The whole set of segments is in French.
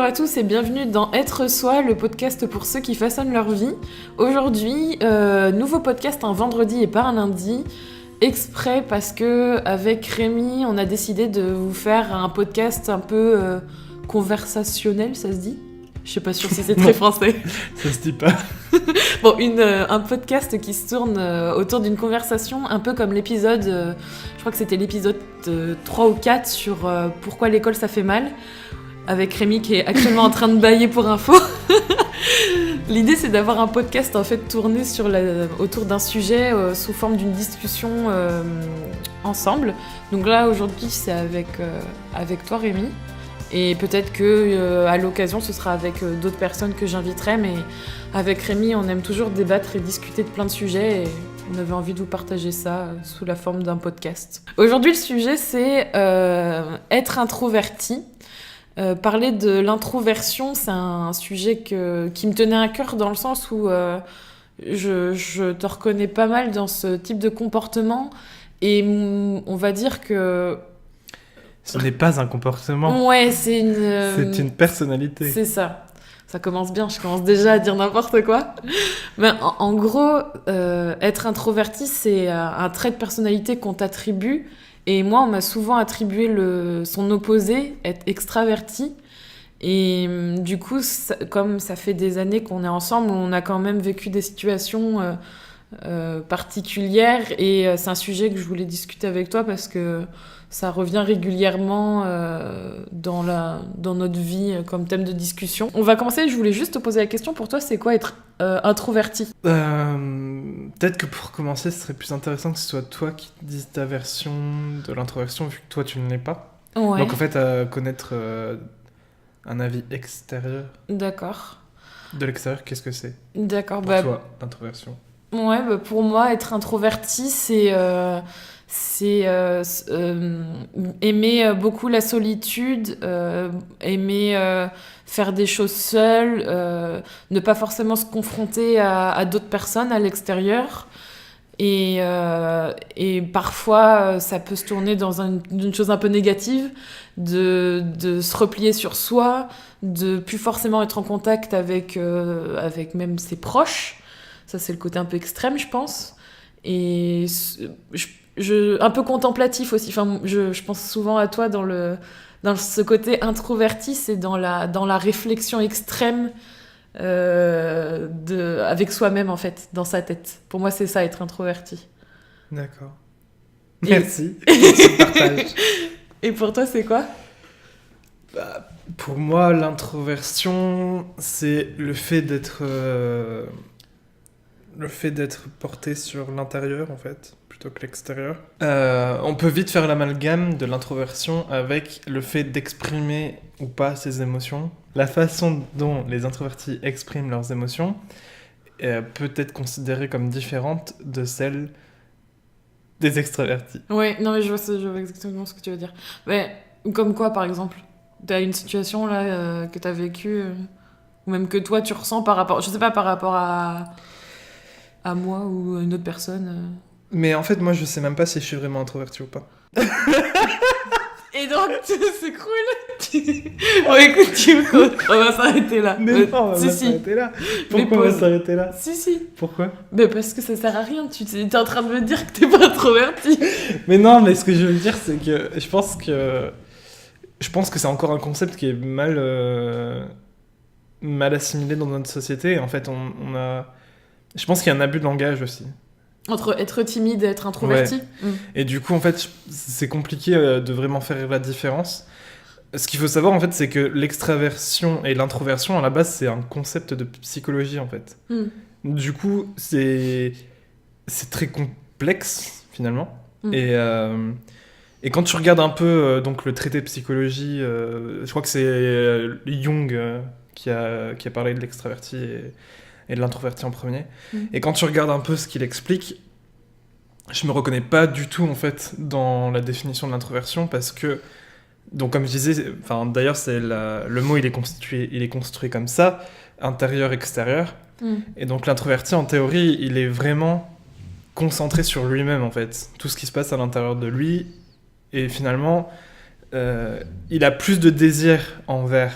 à tous et bienvenue dans Être Soi, le podcast pour ceux qui façonnent leur vie. Aujourd'hui, nouveau podcast un vendredi et pas un lundi, exprès parce que avec Rémi, on a décidé de vous faire un podcast un peu conversationnel, ça se dit ? Je suis pas sûre si c'est très français. Ça se dit pas. Bon, un podcast qui se tourne autour d'une conversation, un peu comme l'épisode, je crois que c'était l'épisode 3 ou 4 sur pourquoi l'école ça fait mal, avec Rémi qui est actuellement en train de bâiller pour info. L'idée c'est d'avoir un podcast en fait tourné autour d'un sujet sous forme d'une discussion ensemble. Donc là aujourd'hui c'est avec toi Rémi. Et peut-être que à l'occasion, ce sera avec d'autres personnes que j'inviterai, mais avec Rémi, on aime toujours débattre et discuter de plein de sujets, et on avait envie de vous partager ça sous la forme d'un podcast. Aujourd'hui, le sujet, c'est être introverti. Parler de l'introversion, c'est un sujet qui me tenait à cœur dans le sens où je te reconnais pas mal dans ce type de comportement, et on va dire que... Ce n'est pas un comportement. Ouais, c'est une personnalité. C'est ça. Ça commence bien, je commence déjà à dire n'importe quoi. Mais en gros, être introverti, c'est un trait de personnalité qu'on t'attribue. Et moi, on m'a souvent attribué son opposé, être extraverti. Et du coup, comme ça fait des années qu'on est ensemble, on a quand même vécu des situations particulières. Et c'est un sujet que je voulais discuter avec toi parce que ça revient régulièrement dans notre vie comme thème de discussion. On va commencer, je voulais juste te poser la question, pour toi, c'est quoi être introverti ? Peut-être que pour commencer, ce serait plus intéressant que ce soit toi qui dises ta version de l'introversion, vu que toi, tu ne l'es pas. Ouais. Donc en fait, connaître un avis extérieur. D'accord. De l'extérieur, qu'est-ce que c'est ? D'accord. Pour toi, l'introversion. Ouais, pour moi, être introverti, c'est aimer beaucoup la solitude, aimer faire des choses seul, ne pas forcément se confronter à d'autres personnes à l'extérieur. Et parfois, ça peut se tourner dans une chose un peu négative, de se replier sur soi, de plus forcément être en contact avec même ses proches. Ça, c'est le côté un peu extrême, je pense. Et un peu contemplatif aussi. Enfin, je pense souvent à toi dans ce côté introverti, c'est dans la réflexion extrême avec soi-même, en fait, dans sa tête. Pour moi, c'est ça, être introverti. D'accord. Merci pour ce partage. Et pour toi, c'est quoi ? Pour moi, l'introversion, c'est le fait d'être porté sur l'intérieur, en fait, plutôt que l'extérieur. On peut vite faire l'amalgame de l'introversion avec le fait d'exprimer ou pas ses émotions. La façon dont les introvertis expriment leurs émotions peut être considérée comme différente de celle des extravertis. Ouais, non mais je vois exactement ce que tu veux dire. Mais comme quoi, par exemple ? T'as une situation là que t'as vécue, ou même que toi tu ressens par rapport à moi ou à une autre personne. Mais en fait, moi, je sais même pas si je suis vraiment introverti ou pas. Et donc, c'est cool. Bon, écoute, on va s'arrêter là. Mais non, on va s'arrêter là. Pourquoi on va s'arrêter là ? Si. Pourquoi ? Mais parce que ça sert à rien. Tu es en train de me dire que t'es pas introverti. Mais non, mais ce que je veux dire, c'est que je pense que c'est encore un concept qui est mal assimilé dans notre société. En fait, je pense qu'il y a un abus de langage aussi. Entre être timide et être introverti. Ouais. Et du coup, en fait, c'est compliqué de vraiment faire la différence. Ce qu'il faut savoir, en fait, c'est que l'extraversion et l'introversion, à la base, c'est un concept de psychologie, en fait. Du coup, c'est très complexe, finalement. Et quand tu regardes un peu donc, le traité de psychologie, je crois que c'est Jung qui a parlé de l'extraverti et de l'introverti en premier. Et quand tu regardes un peu ce qu'il explique, je me reconnais pas du tout en fait dans la définition de l'introversion parce que, donc comme je disais, d'ailleurs c'est le mot il est construit comme ça, intérieur-extérieur. Et donc l'introverti en théorie il est vraiment concentré sur lui-même en fait, tout ce qui se passe à l'intérieur de lui, et finalement il a plus de désir envers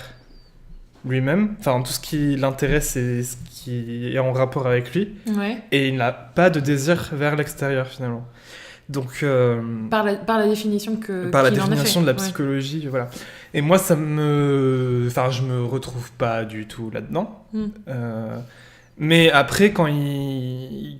lui-même. Enfin, tout ce qui l'intéresse, c'est ce qui est en rapport avec lui. Ouais. Et il n'a pas de désir vers l'extérieur, finalement. Donc, par la définition que par la qu'il en a définition fait. de la psychologie, voilà. Et moi, je me retrouve pas du tout là-dedans. Mais après, quand il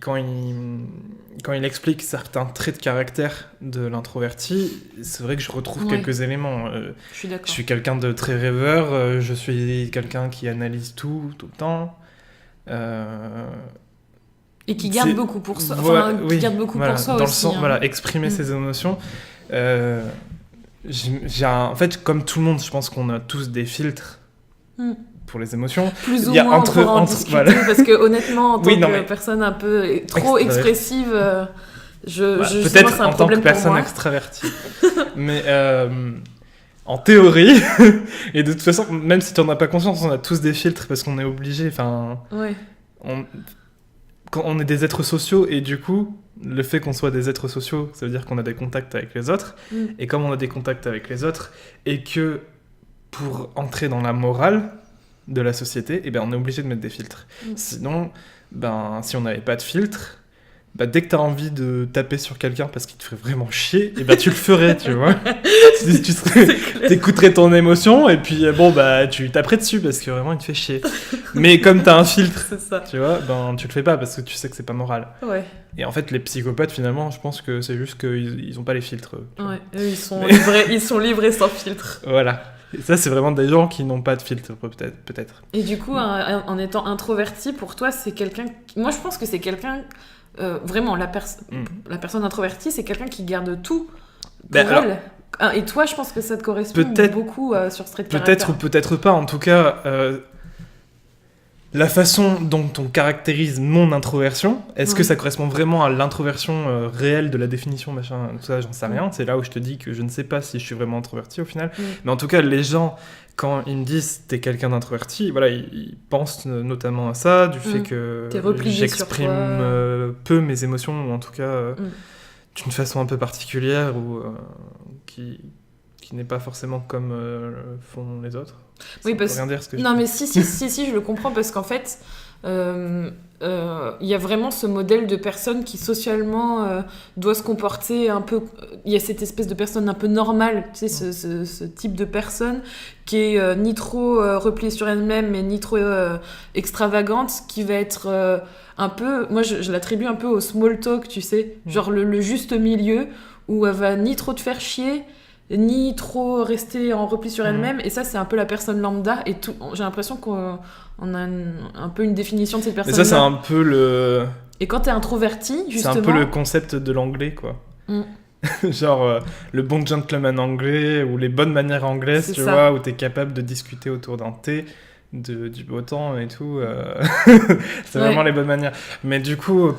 explique certains traits de caractère de l'introverti, c'est vrai que je retrouve quelques éléments. Je suis d'accord. Je suis quelqu'un de très rêveur, je suis quelqu'un qui analyse tout le temps. Et qui garde beaucoup pour soi. Qui garde beaucoup pour soi dans aussi. Le sens, exprimer ses émotions. En fait, comme tout le monde, je pense qu'on a tous des filtres pour les émotions. Plus ou moins, on pourra en discuter, parce que honnêtement, en tant que personne un peu trop expressive, peut-être en tant que personne extravertie. Mais en théorie, et de toute façon, même si tu n'en as pas conscience, on a tous des filtres parce qu'on est obligé. Quand on est des êtres sociaux, et du coup, le fait qu'on soit des êtres sociaux, ça veut dire qu'on a des contacts avec les autres. Et comme on a des contacts avec les autres, et que pour entrer dans la morale de la société, on est obligé de mettre des filtres. Sinon, si on n'avait pas de filtre, dès que tu as envie de taper sur quelqu'un parce qu'il te ferait vraiment chier, tu le ferais, tu vois. Tu écouterais ton émotion, et puis tu taperais dessus parce que vraiment il te fait chier. Mais comme tu as un filtre, tu vois, tu le fais pas parce que tu sais que c'est pas moral. Ouais. Et en fait, les psychopathes, finalement, je pense que c'est juste qu'ils ont pas les filtres. Ouais, eux, ils sont libres et sans filtre. Voilà. Et ça, c'est vraiment des gens qui n'ont pas de filtre, peut-être. Et du coup, en étant introverti, pour toi, c'est quelqu'un... Moi, je pense que c'est quelqu'un... vraiment, la personne introvertie, c'est quelqu'un qui garde tout pour elle. Et toi, je pense que ça te correspond beaucoup sur ce trait de caractère. Peut-être ou peut-être pas. En tout cas, la façon dont on caractérise mon introversion, est-ce que ça correspond vraiment à l'introversion réelle de la définition, machin, tout ça, j'en sais rien. C'est là où je te dis que je ne sais pas si je suis vraiment introverti au final. Mais en tout cas, les gens, quand ils me disent t'es quelqu'un d'introverti, voilà, ils pensent notamment à ça, du fait que j'exprime peu mes émotions, ou en tout cas d'une façon un peu particulière, ou qui n'est pas forcément comme font les autres. Oui, parce... rien dire, ce que non, mais si, je le comprends, parce qu'en fait, il y a vraiment ce modèle de personne qui socialement doit se comporter un peu... Il y a cette espèce de personne un peu normale, tu sais, ce type de personne qui est ni trop repliée sur elle-même, mais ni trop extravagante, qui va être un peu... Moi, je l'attribue un peu au small talk, tu sais, genre le juste milieu, où elle va ni trop te faire chier, ni trop rester en repli sur elle-même, et ça c'est un peu la personne lambda, et tout. J'ai l'impression qu'on a un peu une définition de cette personne-là. Mais ça c'est un peu le... Et quand t'es introverti, justement... C'est un peu le concept de l'anglais, quoi. Genre le bon gentleman anglais, ou les bonnes manières anglaises, vois, où t'es capable de discuter autour d'un thé, du beau temps et tout. C'est vraiment les bonnes manières. Mais du coup,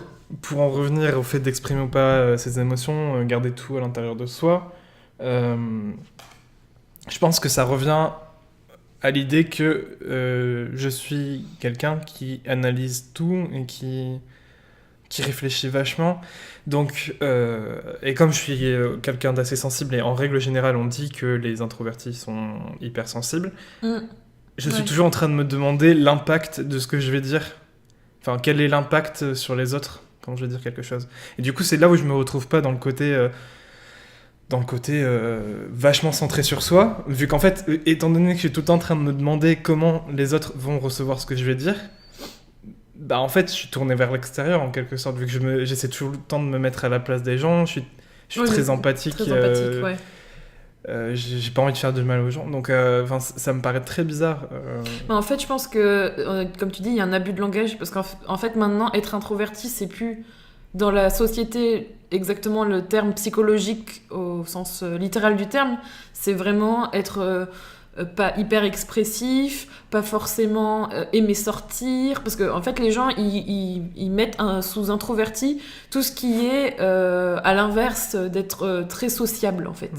pour en revenir au fait d'exprimer ou pas ses émotions, garder tout à l'intérieur de soi... je pense que ça revient à l'idée que je suis quelqu'un qui analyse tout et qui réfléchit vachement. Donc, et comme je suis quelqu'un d'assez sensible, et en règle générale on dit que les introvertis sont hypersensibles, je suis toujours en train de me demander l'impact de ce que je vais dire. Enfin, quel est l'impact sur les autres quand je vais dire quelque chose. Et du coup, c'est là où je me retrouve pas dans le côté... vachement centré sur soi, vu qu'en fait, étant donné que je suis tout le temps en train de me demander comment les autres vont recevoir ce que je vais dire, en fait, je suis tourné vers l'extérieur, en quelque sorte, vu que j'essaie toujours le temps de me mettre à la place des gens, je suis très empathique. J'ai pas envie de faire du mal aux gens, donc ça me paraît très bizarre. En fait, je pense que, comme tu dis, il y a un abus de langage, parce qu'en fait, maintenant, être introverti, c'est plus... Dans la société, exactement le terme psychologique au sens littéral du terme, c'est vraiment être pas hyper expressif, pas forcément aimer sortir, parce que en fait les gens ils mettent sous introverti tout ce qui est à l'inverse d'être très sociable en fait.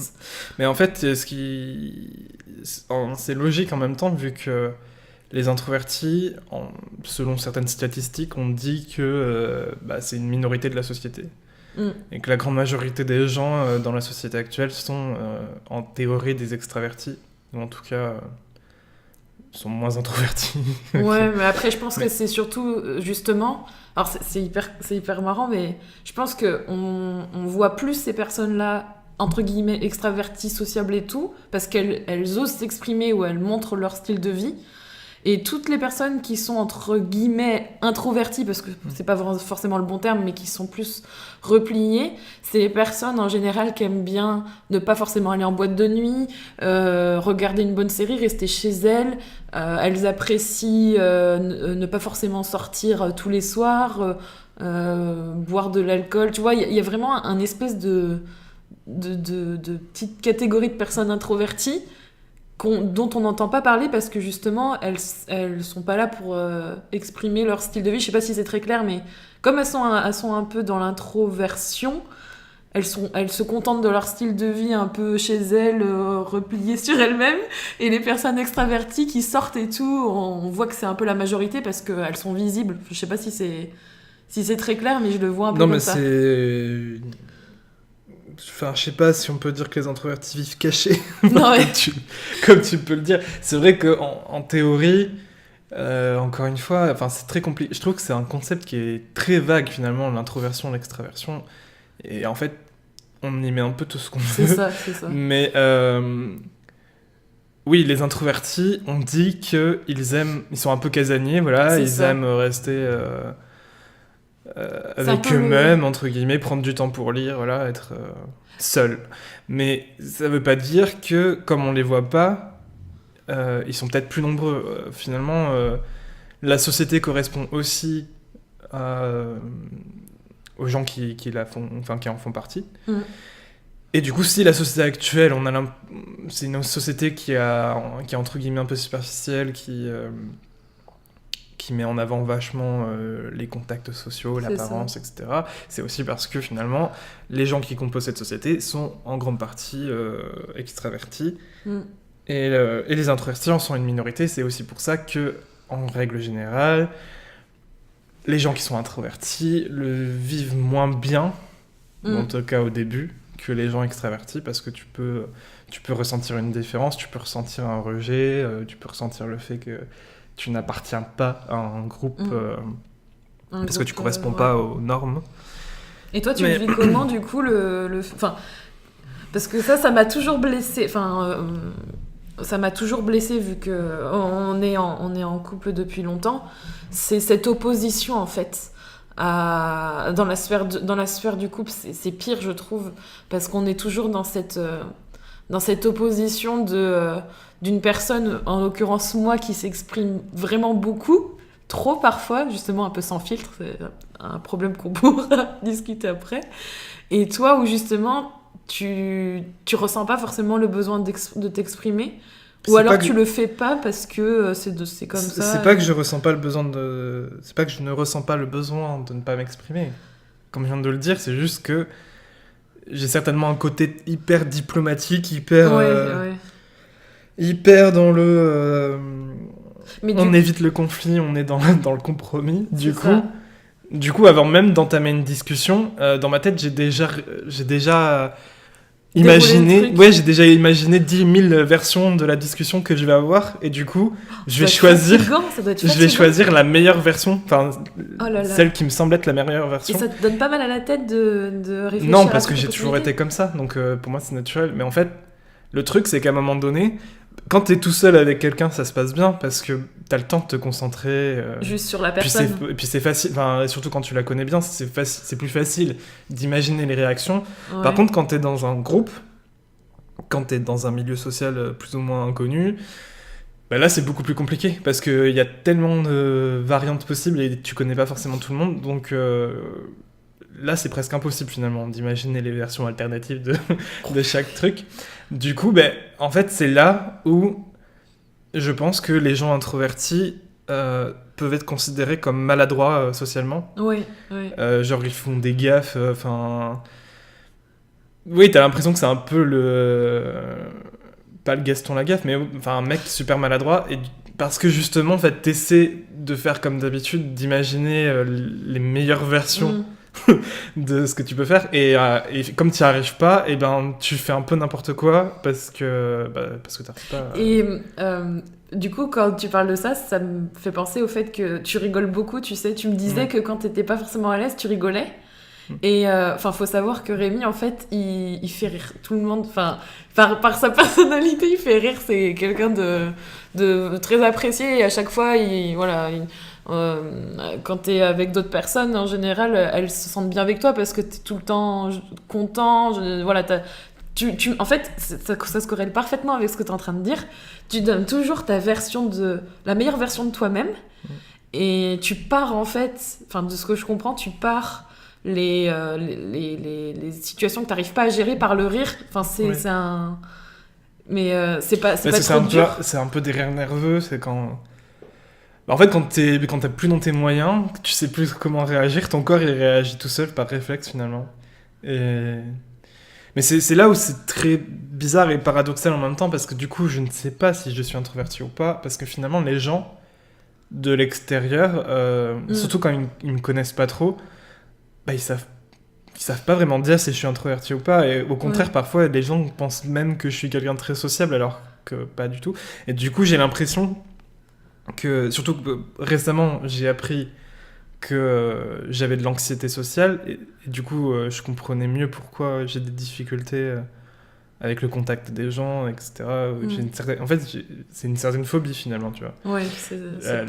Mais en fait, c'est logique en même temps, vu que les introvertis, selon certaines statistiques, on dit que c'est une minorité de la société. Et que la grande majorité des gens dans la société actuelle sont en théorie des extravertis. Ou en tout cas, sont moins introvertis. Ouais, mais après, je pense que c'est surtout, justement... Alors, c'est hyper marrant, mais je pense qu'on voit plus ces personnes-là, entre guillemets, extraverties, sociables et tout, parce qu'elles osent s'exprimer ou elles montrent leur style de vie. Et toutes les personnes qui sont, entre guillemets, introverties, parce que c'est pas forcément le bon terme, mais qui sont plus repliées, c'est les personnes, en général, qui aiment bien ne pas forcément aller en boîte de nuit, regarder une bonne série, rester chez elles. Elles apprécient ne pas forcément sortir tous les soirs, boire de l'alcool. Tu vois, il y a vraiment un espèce de petite catégorie de personnes introverties dont on n'entend pas parler parce que justement elles sont pas là pour exprimer leur style de vie. Je sais pas si c'est très clair, mais comme elles sont un peu dans l'introversion, elles se contentent de leur style de vie un peu chez elles, repliées sur elles-mêmes, et les personnes extraverties qui sortent et tout, on voit que c'est un peu la majorité parce qu'elles sont visibles. Je sais pas si c'est très clair, mais je le vois un peu comme ça. Non, mais c'est... Enfin, je sais pas si on peut dire que les introvertis vivent cachés, Non, ouais. comme tu peux le dire. C'est vrai qu'en théorie, encore une fois, enfin, c'est très compliqué. Je trouve que c'est un concept qui est très vague finalement, l'introversion, l'extraversion. Et en fait, on y met un peu tout ce qu'on veut. C'est ça. Mais oui, les introvertis, on dit qu'ils sont un peu casaniers, voilà, ils aiment rester... avec eux-mêmes, entre guillemets, prendre du temps pour lire, voilà, être seul. Mais ça veut pas dire que, comme on les voit pas, ils sont peut-être plus nombreux. Finalement, la société correspond aussi aux gens qui en font partie. Mmh. Et du coup, si la société actuelle, c'est une société qui est entre guillemets un peu superficielle, qui met en avant vachement les contacts sociaux, l'apparence, etc. C'est aussi parce que finalement, les gens qui composent cette société sont en grande partie extravertis. Mm. Et les introvertis en sont une minorité. C'est aussi pour ça que, en règle générale, les gens qui sont introvertis le vivent moins bien, en tout cas au début, que les gens extravertis, parce que tu peux ressentir une différence, tu peux ressentir un rejet, tu peux ressentir le fait que tu n'appartiens pas à un groupe parce que tu corresponds pas aux normes. Et toi, tu vis comment, du coup, enfin, parce que ça m'a toujours blessée. Enfin, ça m'a toujours blessée vu qu'on est en couple depuis longtemps. C'est cette opposition, en fait. Dans la sphère du couple, c'est pire, je trouve, parce qu'on est toujours dans cette opposition d'une personne, en l'occurrence moi, qui s'exprime vraiment beaucoup, trop parfois, justement un peu sans filtre, c'est un problème qu'on pourra discuter après, et toi où justement tu ressens pas forcément le besoin de t'exprimer, ou alors tu le fais pas parce que c'est comme ça. C'est pas que je ressens pas le besoin c'est pas que je ne ressens pas le besoin de ne pas m'exprimer, comme je viens de le dire, c'est juste que j'ai certainement un côté hyper diplomatique, hyper dans le... on évite le conflit, on est dans le compromis. Du coup, avant même d'entamer une discussion, dans ma tête, j'ai déjà imaginé 10 000 versions de la discussion que je vais avoir, et du coup, je vais choisir la meilleure version, celle qui me semble être la meilleure version. Et ça te donne pas mal à la tête de réfléchir? Non, parce que j'ai toujours été comme ça, donc pour moi c'est naturel. Mais en fait, le truc c'est qu'à un moment donné, quand t'es tout seul avec quelqu'un, ça se passe bien parce que t'as le temps de te concentrer. Juste sur la personne. Et puis c'est facile, surtout quand tu la connais bien, c'est plus facile d'imaginer les réactions. Ouais. Par contre, quand t'es dans un groupe, quand t'es dans un milieu social plus ou moins inconnu, là c'est beaucoup plus compliqué parce qu'il y a tellement de variantes possibles et tu connais pas forcément tout le monde. Donc là c'est presque impossible finalement d'imaginer les versions alternatives de chaque truc. Du coup, en fait, c'est là où je pense que les gens introvertis peuvent être considérés comme maladroits socialement. Oui. Genre, ils font des gaffes. Oui, t'as l'impression que c'est un peu pas le Gaston Lagaffe, mais un mec super maladroit. Et parce que justement, en fait, t'essaies de faire comme d'habitude, d'imaginer les meilleures versions. De ce que tu peux faire, et comme tu n'y arrives pas, et tu fais un peu n'importe quoi parce que t'arrives pas. Et du coup, quand tu parles de ça, ça me fait penser au fait que tu rigoles beaucoup, tu sais. Tu me disais que quand t'étais pas forcément à l'aise, tu rigolais. Et faut savoir que Rémi, en fait, il fait rire tout le monde. Enfin, par sa personnalité, il fait rire. C'est quelqu'un de très apprécié. Et à chaque fois, quand t'es avec d'autres personnes, en général, elles se sentent bien avec toi parce que t'es tout le temps content. En fait, ça se corrèle parfaitement avec ce que t'es en train de dire. Tu donnes toujours la meilleure version de toi-même. Et tu pars, en fait, de ce que je comprends, tu pars les situations que t'arrives pas à gérer par le rire. C'est un... Mais c'est pas trop dur. C'est un peu des rires nerveux, c'est quand... En fait, quand t'es plus dans tes moyens, que tu sais plus comment réagir, ton corps il réagit tout seul par réflexe finalement. Mais c'est là où c'est très bizarre et paradoxal en même temps, parce que du coup, je ne sais pas si je suis introverti ou pas, parce que finalement, les gens de l'extérieur, surtout quand ils me connaissent pas trop, ils savent pas vraiment dire si je suis introverti ou pas, et au contraire, parfois, les gens pensent même que je suis quelqu'un de très sociable, alors que pas du tout. Et du coup, j'ai l'impression que, surtout que récemment, j'ai appris que j'avais de l'anxiété sociale, et du coup, je comprenais mieux pourquoi j'ai des difficultés avec le contact des gens, etc. En fait, c'est une certaine phobie, finalement, tu vois. Ouais, c'est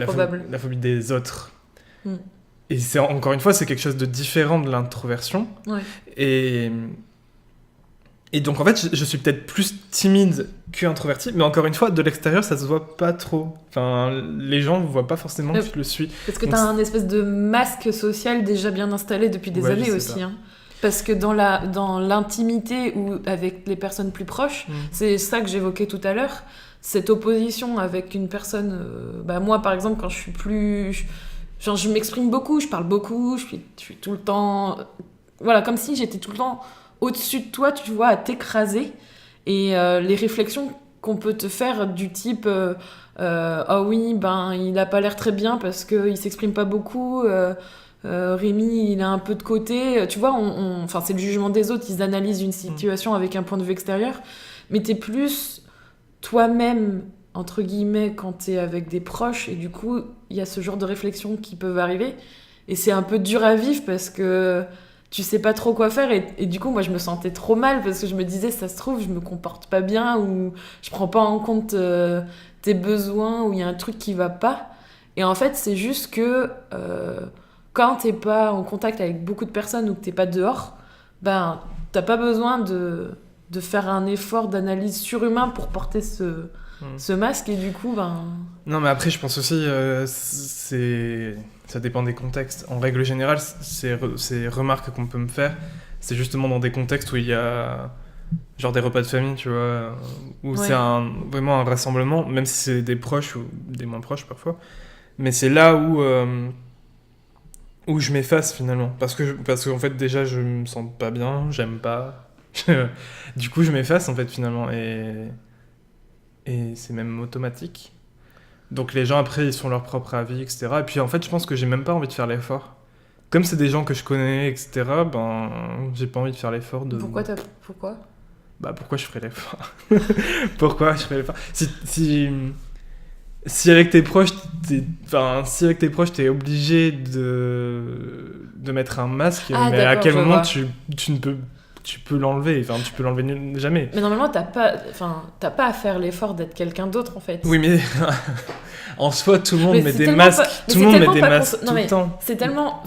probable. La phobie des autres. Et encore une fois, c'est quelque chose de différent de l'introversion. Ouais. Et donc, en fait, je suis peut-être plus timide qu'introverti, mais encore une fois, de l'extérieur, ça se voit pas trop. Enfin, les gens ne voient pas forcément que je le suis. Parce que tu as un espèce de masque social déjà bien installé depuis des années aussi. Parce que dans l'intimité ou avec les personnes plus proches, c'est ça que j'évoquais tout à l'heure, cette opposition avec une personne... moi, par exemple, quand je suis plus... je m'exprime beaucoup, je parle beaucoup, je suis tout le temps... Voilà, comme si j'étais tout le temps au-dessus de toi, tu vois, à t'écraser. Et les réflexions qu'on peut te faire du type ah oui, il a pas l'air très bien parce qu'il s'exprime pas beaucoup, Rémi il a un peu de côté, tu vois, c'est le jugement des autres, ils analysent une situation avec un point de vue extérieur, mais t'es plus toi-même entre guillemets quand t'es avec des proches, et du coup il y a ce genre de réflexions qui peuvent arriver, et c'est un peu dur à vivre parce que tu sais pas trop quoi faire, et du coup moi je me sentais trop mal parce que je me disais, ça se trouve je me comporte pas bien, ou je prends pas en compte tes besoins, ou il y a un truc qui va pas. Et en fait c'est juste que quand t'es pas en contact avec beaucoup de personnes, ou que t'es pas dehors, t'as pas besoin de faire un effort d'analyse surhumain pour porter ce masque, et du coup Non, mais après je pense aussi ça dépend des contextes. En règle générale, ces remarques qu'on peut me faire, c'est justement dans des contextes où il y a genre des repas de famille, tu vois, où c'est vraiment un rassemblement, même si c'est des proches ou des moins proches parfois. Mais c'est là où je m'efface finalement. Parce que en fait, déjà, je me sens pas bien, j'aime pas. Du coup, je m'efface en fait finalement. Et c'est même automatique. Donc les gens après ils se font leur propre avis, etc. Et puis en fait je pense que j'ai même pas envie de faire l'effort. Comme c'est des gens que je connais, etc. J'ai pas envie de faire l'effort de... Pourquoi pourquoi je ferais l'effort? Pourquoi je ferais l'effort? Si avec tes proches t'es obligé de mettre un masque, mais à quel moment tu peux l'enlever, tu peux l'enlever jamais. Mais normalement, t'as pas à faire l'effort d'être quelqu'un d'autre, en fait. Oui, mais en soi, tout le monde met des masques. Tout le monde met des masques tout le temps. C'est tellement...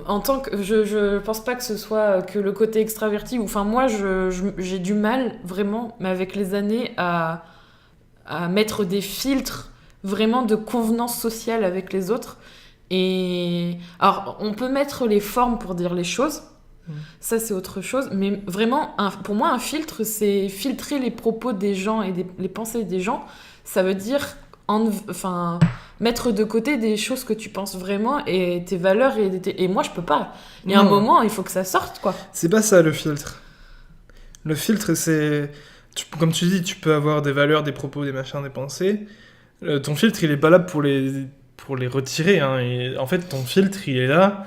en tant que... Je pense pas que ce soit que le côté extraverti. Moi, j'ai du mal, vraiment, mais avec les années, à mettre des filtres vraiment de convenance sociale avec les autres. Et... Alors, on peut mettre les formes pour dire les choses. Ça, c'est autre chose. Mais vraiment, pour moi, un filtre, c'est filtrer les propos des gens et les pensées des gens. Ça veut dire mettre de côté des choses que tu penses vraiment, et tes valeurs. Et moi, je peux pas. Il y a un moment, il faut que ça sorte, quoi. C'est pas ça, le filtre. Le filtre, c'est... Comme tu dis, tu peux avoir des valeurs, des propos, des machins, des pensées. Ton filtre, il est pas là pour les retirer. Et en fait, ton filtre, il est là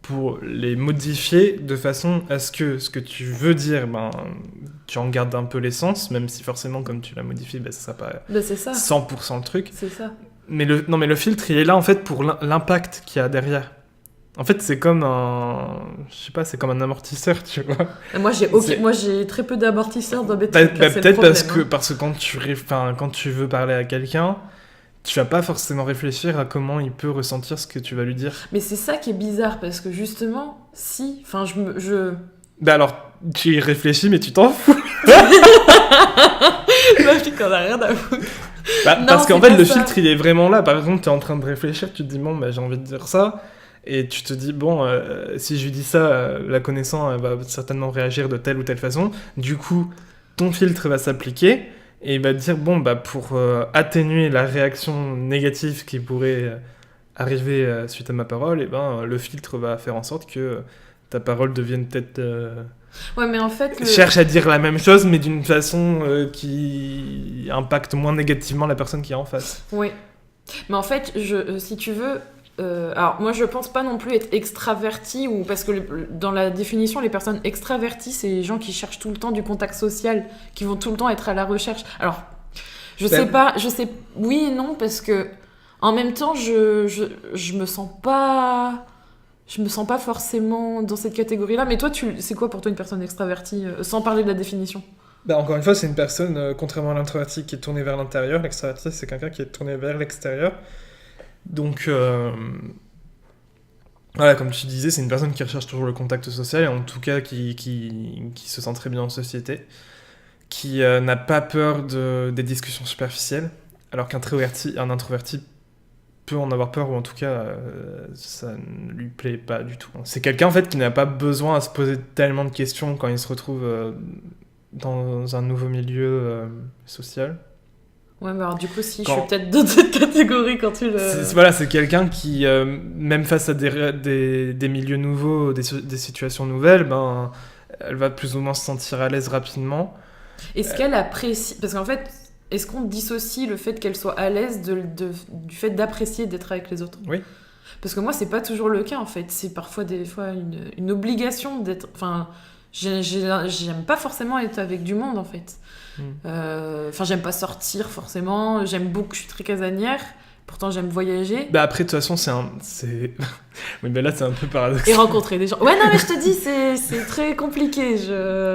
pour les modifier de façon à ce que ce que tu veux dire tu en gardes un peu l'essence, même si forcément, comme tu l'as modifié, ça sera pas c'est ça. 100% le truc. C'est ça. Mais le filtre, il est là, en fait, pour l'impact qu'il y a derrière. En fait, c'est comme c'est comme un amortisseur, tu vois. Moi, j'ai très peu d'amortisseurs dans mes trucs. Peut-être parce que quand tu veux parler à quelqu'un, tu vas pas forcément réfléchir à comment il peut ressentir ce que tu vas lui dire. Mais c'est ça qui est bizarre, parce que justement, Alors, tu y réfléchis, mais tu t'en fous. Ma fille, qu'on a rien à foutre. Parce qu'en fait, le filtre, il est vraiment là. Par exemple, tu es en train de réfléchir, tu te dis, bon, j'ai envie de dire ça. Et tu te dis, bon, si je lui dis ça, la connaissant, elle va certainement réagir de telle ou telle façon. Du coup, ton filtre va s'appliquer et il va te dire, bon, pour atténuer la réaction négative qui pourrait arriver suite à ma parole, et le filtre va faire en sorte que ta parole devienne peut-être... Ouais, mais en fait... cherche à dire la même chose, mais d'une façon qui impacte moins négativement la personne qui est en face. Oui. Mais en fait, si tu veux... alors moi je pense pas non plus être extraverti parce que dans la définition les personnes extraverties c'est les gens qui cherchent tout le temps du contact social, qui vont tout le temps être à la recherche. Alors je sais oui et non, parce que en même temps je me sens pas forcément dans cette catégorie là. Mais toi c'est quoi pour toi une personne extravertie, sans parler de la définition? Encore une fois, c'est une personne, contrairement à l'introverti, qui est tournée vers l'intérieur. L'extraverti, c'est quelqu'un qui est tourné vers l'extérieur. Donc, voilà, comme tu disais, c'est une personne qui recherche toujours le contact social, et en tout cas qui se sent très bien en société, qui n'a pas peur des discussions superficielles, alors qu'un introverti peut en avoir peur, ou en tout cas, ça ne lui plaît pas du tout. C'est quelqu'un, en fait, qui n'a pas besoin à se poser tellement de questions quand il se retrouve dans un nouveau milieu social. Ouais, mais alors du coup, je suis peut-être dans cette catégorie quand tu le... C'est quelqu'un qui, même face à des milieux nouveaux, des situations nouvelles, elle va plus ou moins se sentir à l'aise rapidement. Est-ce qu'elle apprécie... Parce qu'en fait, est-ce qu'on dissocie le fait qu'elle soit à l'aise du fait d'apprécier d'être avec les autres? Oui. Parce que moi, c'est pas toujours le cas, en fait. C'est parfois, des fois, une obligation d'être... Enfin, j'aime pas forcément être avec du monde, en fait. J'aime pas sortir forcément, je suis très casanière, pourtant j'aime voyager. Après de toute façon oui, mais là c'est un peu paradoxal. Et rencontrer des gens. Ouais, non, mais je te dis, c'est très compliqué.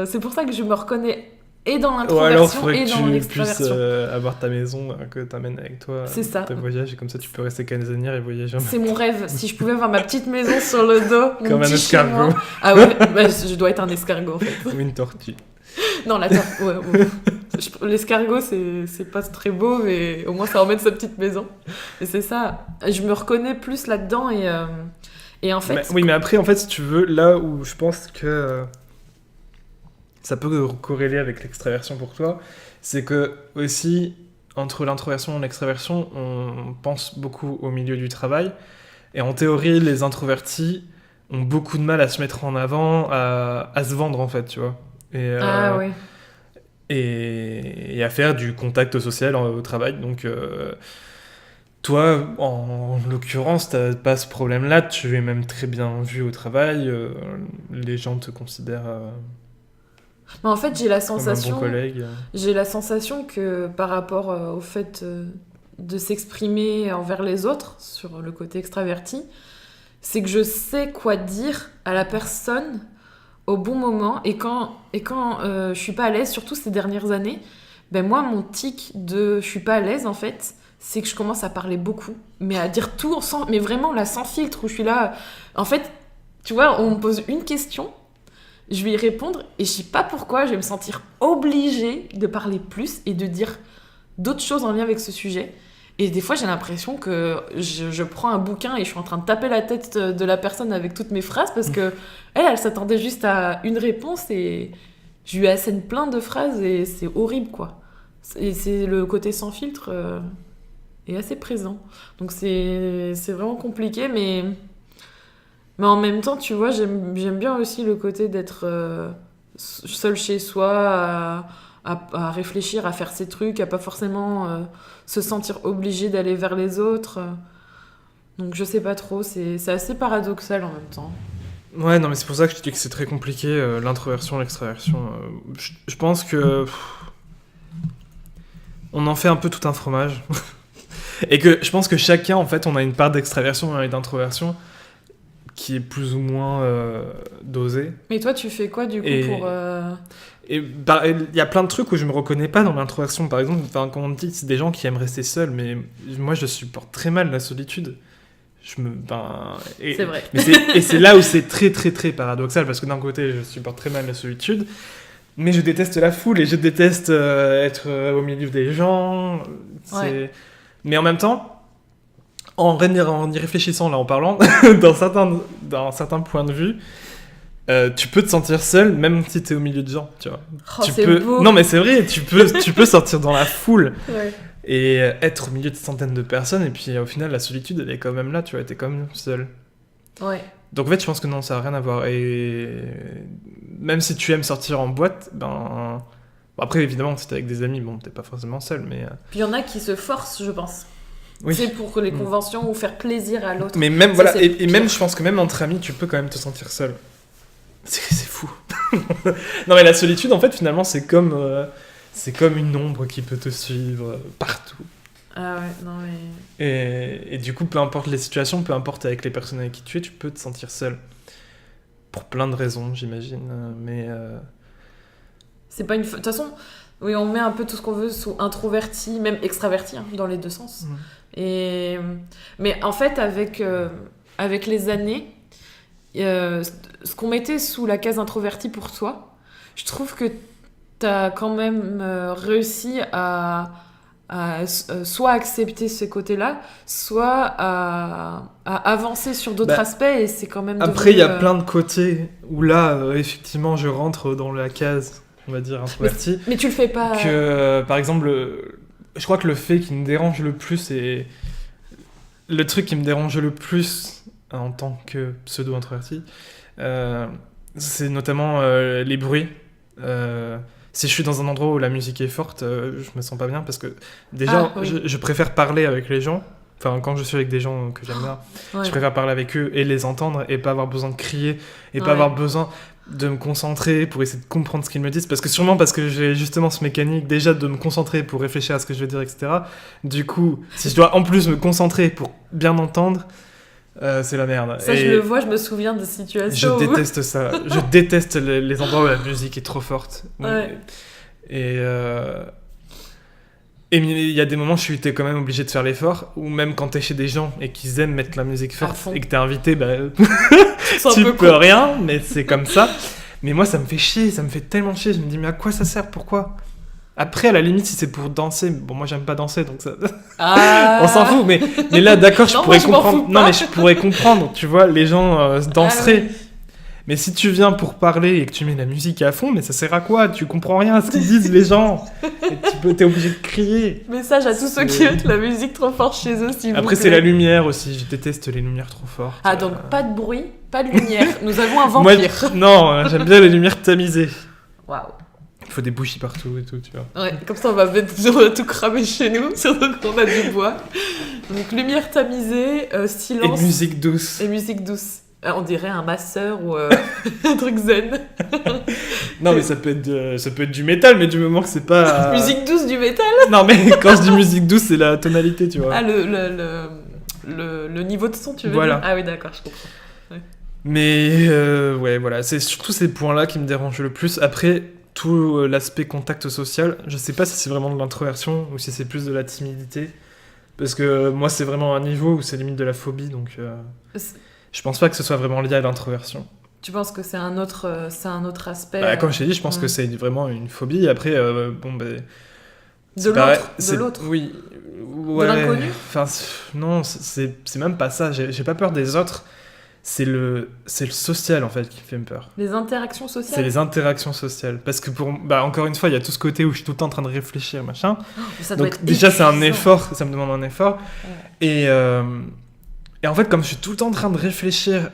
C'est pour ça que je me reconnais et dans l'introversion et dans l'extraversion. Alors, faudrait que tu puisses avoir ta maison que t'amènes avec toi. C'est ça. Tes voyages, et comme ça tu peux rester casanière et voyager. C'est mon rêve. Si je pouvais avoir ma petite maison sur le dos, comme un escargot. Ah ouais, je dois être un escargot en fait. Ou une tortue. Non, la tortue, ouais. L'escargot, c'est pas très beau, mais au moins ça emmène sa petite maison. Et c'est ça. Je me reconnais plus là-dedans, et en fait... mais après, en fait, si tu veux, là où je pense que ça peut corréler avec l'extraversion pour toi, c'est que aussi, entre l'introversion et l'extraversion, on pense beaucoup au milieu du travail. Et en théorie, les introvertis ont beaucoup de mal à se mettre en avant, à se vendre, en fait, tu vois. Oui. Et à faire du contact social au travail. Donc, toi, en l'occurrence, t'as pas ce problème-là. Tu es même très bien vu au travail. Les gens te considèrent en fait, j'ai la sensation, comme un bon collègue. J'ai la sensation que par rapport au fait de s'exprimer envers les autres, sur le côté extraverti, c'est que je sais quoi dire à la personne au bon moment, et quand je suis pas à l'aise, surtout ces dernières années, moi mon tic de je suis pas à l'aise en fait, c'est que je commence à parler beaucoup, mais à dire tout mais vraiment là sans filtre, où je suis là, en fait, tu vois, on me pose une question, je vais y répondre, et je sais pas pourquoi je vais me sentir obligée de parler plus et de dire d'autres choses en lien avec ce sujet. Et des fois, j'ai l'impression que je prends un bouquin et je suis en train de taper la tête de la personne avec toutes mes phrases, parce que elle s'attendait juste à une réponse, et je lui assène plein de phrases, et c'est horrible, quoi. Et c'est le côté sans filtre est assez présent. Donc c'est vraiment compliqué, mais en même temps, tu vois, j'aime bien aussi le côté d'être seul chez soi, à réfléchir, à faire ses trucs, à pas forcément se sentir obligé d'aller vers les autres. Donc je sais pas trop, c'est assez paradoxal en même temps. Ouais, non, mais c'est pour ça que je te dis que c'est très compliqué, l'introversion, l'extraversion. Je pense que on en fait un peu tout un fromage. Et que je pense que chacun, en fait, on a une part d'extraversion et d'introversion qui est plus ou moins dosée. Mais toi, tu fais quoi, du coup, pour... Et il y a plein de trucs où je me reconnais pas dans l'introversion. Par exemple, comme on dit, c'est des gens qui aiment rester seuls, mais moi, je supporte très mal la solitude. C'est vrai. Et c'est là où c'est très, très, très paradoxal, parce que d'un côté, je supporte très mal la solitude, mais je déteste la foule et je déteste être au milieu des gens. Ouais. Mais en même temps, en y réfléchissant, là, en parlant, dans certains points de vue, tu peux te sentir seul même si t'es au milieu de gens, tu vois. Oh, c'est beau. Non, mais c'est vrai, tu peux sortir dans la foule Ouais. et être au milieu de centaines de personnes, et puis au final, la solitude, elle est quand même là, tu vois, t'es quand même seul. Ouais. Donc en fait, je pense que non, ça n'a rien à voir. Et même si tu aimes sortir en boîte, ben... Bon, après, évidemment, si t'es avec des amis, bon, t'es pas forcément seul, mais... Puis il y en a qui se forcent, je pense. Oui. C'est pour les conventions ou faire plaisir à l'autre. Mais même, Ça, voilà, c'est et pire. même, je pense que même entre amis, tu peux quand même te sentir seul. C'est fou. Non, mais la solitude, en fait, finalement, c'est comme une ombre qui peut te suivre partout. Ah ouais, non mais... Et du coup, peu importe les situations, peu importe avec les personnes avec qui tu peux te sentir seul. Pour plein de raisons, j'imagine. Mais... C'est pas une... De toute façon, oui, on met un peu tout ce qu'on veut sous introverti, même extraverti, hein, dans les deux sens. Mais en fait, avec les années, ce qu'on mettait sous la case introverti pour toi, je trouve que t'as quand même réussi à soit accepter ce côté-là, soit à avancer sur d'autres aspects, et c'est quand même Après, il y a plein de côtés où là, effectivement, je rentre dans la case, on va dire, introverti. Mais tu le fais pas... Par exemple, je crois que le fait qui me dérange le plus, et le truc qui me dérange le plus en tant que pseudo-introverti, c'est notamment les bruits. Si je suis dans un endroit où la musique est forte, je me sens pas bien, parce que déjà, je préfère parler avec les gens. Enfin, quand je suis avec des gens que j'aime bien, je préfère parler avec eux et les entendre, et pas avoir besoin de crier, et pas avoir besoin de me concentrer pour essayer de comprendre ce qu'ils me disent, parce que j'ai justement ce mécanique déjà de me concentrer pour réfléchir à ce que je veux dire, etc. Du coup, si je dois en plus me concentrer pour bien entendre, c'est la merde. Ça, je le vois, je me souviens de situations Je déteste ça. Je déteste les endroits où la musique est trop forte. Ouais. Et il y a des moments où t'es quand même obligé de faire l'effort, ou même quand t'es chez des gens et qu'ils aiment mettre la musique forte et que t'es invité, bah, tu peux rien, mais c'est comme ça. Mais moi, ça me fait chier, ça me fait tellement chier. Je me dis, mais à quoi ça sert? Pourquoi? Après, à la limite, si c'est pour danser, bon, moi j'aime pas danser, donc ça... on s'en fout, mais là, d'accord, je pourrais comprendre. Non, mais je pourrais comprendre, tu vois, les gens danseraient. Oui. Mais si tu viens pour parler et que tu mets la musique à fond, mais ça sert à quoi? Tu comprends rien à ce qu'ils disent, les gens. Et t'es obligé de crier. Message à tous ceux qui mettent la musique trop fort chez eux, s'il vous plaît. Après, c'est la lumière aussi. Je déteste les lumières trop fortes. Ah, donc pas de bruit, pas de lumière. Nous avons un vampire. Non, j'aime bien les lumières tamisées. Waouh. Il faut des bougies partout et tout, tu vois. Ouais, comme ça on va tout cramer chez nous, surtout qu'on a du bois. Donc lumière tamisée, silence. Et musique douce. On dirait un masseur ou un truc zen. Non, mais ça peut être du métal, mais du moment que c'est pas... Musique douce du métal. Non, mais quand je dis musique douce, c'est la tonalité, tu vois. Ah, le niveau de son, tu veux dire? Ah oui, d'accord, je comprends. Ouais. Mais ouais, voilà, c'est surtout ces points-là qui me dérangent le plus. Après, tout l'aspect contact social, je sais pas si c'est vraiment de l'introversion ou si c'est plus de la timidité. Parce que moi, c'est vraiment un niveau où c'est limite de la phobie, donc... Je pense pas que ce soit vraiment lié à l'introversion. Tu penses que c'est un autre aspect? Bah, comme je t'ai dit, je pense que c'est vraiment une phobie. Après, bon, bah... De l'autre? Oui. Ouais, de l'inconnu? Enfin, non, c'est même pas ça. J'ai pas peur des autres. C'est le social, en fait, qui me fait peur. Les interactions sociales? C'est les interactions sociales. Parce que, encore une fois, il y a tout ce côté où je suis tout le temps en train de réfléchir, machin. Ça doit être déjà, c'est un effort. Ça me demande un effort. Ouais. Et en fait, comme je suis tout le temps en train de réfléchir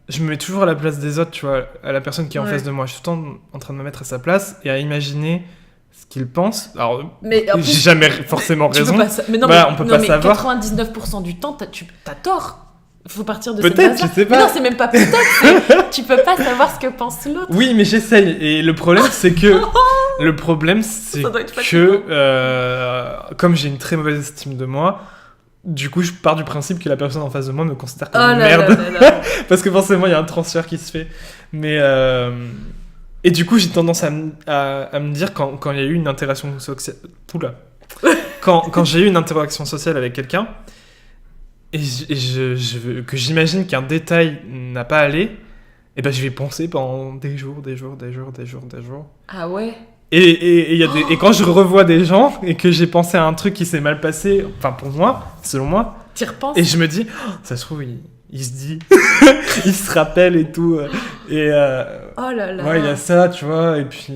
je me mets toujours à la place des autres, tu vois, à la personne qui est en face de moi. Je suis tout le temps en train de me mettre à sa place et à imaginer ce qu'il pense. Alors, j'ai jamais forcément raison. Mais non, voilà, on peut pas savoir. 99% du temps, t'as tort. Faut partir de peut-être, cette je sais base-là. pas. Non, c'est même pas peut-être. Tu peux pas savoir ce que pense l'autre. Oui, mais j'essaye. Et le problème, c'est que Ça doit être comme j'ai une très mauvaise estime de moi, du coup, je pars du principe que la personne en face de moi me considère comme Oh une là merde. là là là. Parce que forcément, il y a un transfert qui se fait. Mais et du coup, j'ai tendance à me dire quand il y a eu une interaction sociale. Oula. Quand j'ai eu une interaction sociale avec quelqu'un et que j'imagine qu'un détail n'a pas allé, et ben je vais penser pendant des jours. Ah ouais. Et quand je revois des gens et que j'ai pensé à un truc qui s'est mal passé, enfin pour moi, selon moi, T'y repenses? et je me dis, oh, ça se trouve, il se dit, il se rappelle et tout. Et Oh là là. ouais, il y a ça, tu vois. Et puis,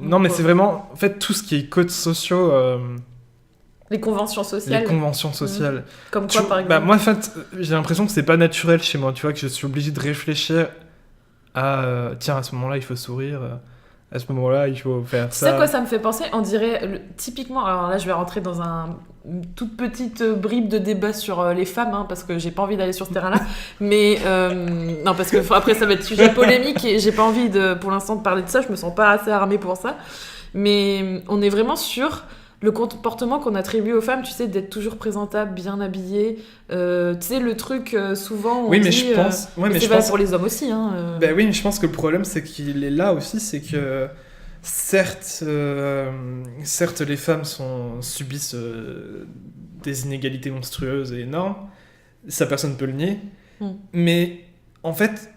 non, mais c'est vraiment, en fait, tout ce qui est codes sociaux, Les conventions sociales. les conventions sociales. Comme quoi, par exemple? Bah, moi, en fait, j'ai l'impression que c'est pas naturel chez moi, tu vois, que je suis obligé de réfléchir à, tiens, à ce moment-là, il faut sourire. À ce moment-là, il faut faire Tu ça. sais à quoi ça me fait penser? On dirait, typiquement, alors là je vais rentrer dans une toute petite bribe de débat sur les femmes, hein, parce que j'ai pas envie d'aller sur ce terrain-là, mais non, parce que après ça va être sujet polémique et j'ai pas envie pour l'instant de parler de ça, je me sens pas assez armée pour ça, mais on est vraiment sur le comportement qu'on attribue aux femmes, tu sais, d'être toujours présentable, bien habillée, tu sais, le truc souvent où Oui, on mais dit, je pense. Ouais, mais c'est je valable pense. pour les hommes aussi, hein. Ben oui, mais je pense que le problème, c'est qu'il est là aussi, c'est que certes, les femmes subissent des inégalités monstrueuses et énormes, ça personne ne peut le nier, mais en fait,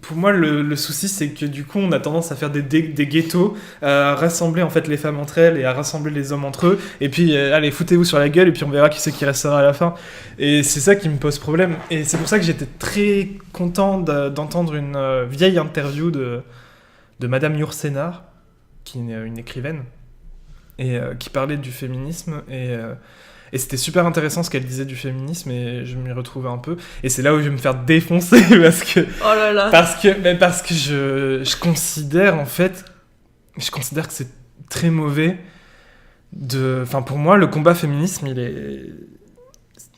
pour moi, le souci, c'est que du coup, on a tendance à faire des ghettos, à rassembler en fait les femmes entre elles et à rassembler les hommes entre eux, et puis allez, foutez-vous sur la gueule, et puis on verra qui c'est qui restera à la fin. Et c'est ça qui me pose problème. Et c'est pour ça que j'étais très content d'entendre une vieille interview de Madame Yourcenar, qui est une écrivaine, et qui parlait du féminisme, et c'était super intéressant ce qu'elle disait du féminisme, et je m'y retrouvais un peu. Et c'est là où je vais me faire défoncer, parce que Oh là là. parce que je considère en fait, je considère que c'est très mauvais enfin pour moi le combat féminisme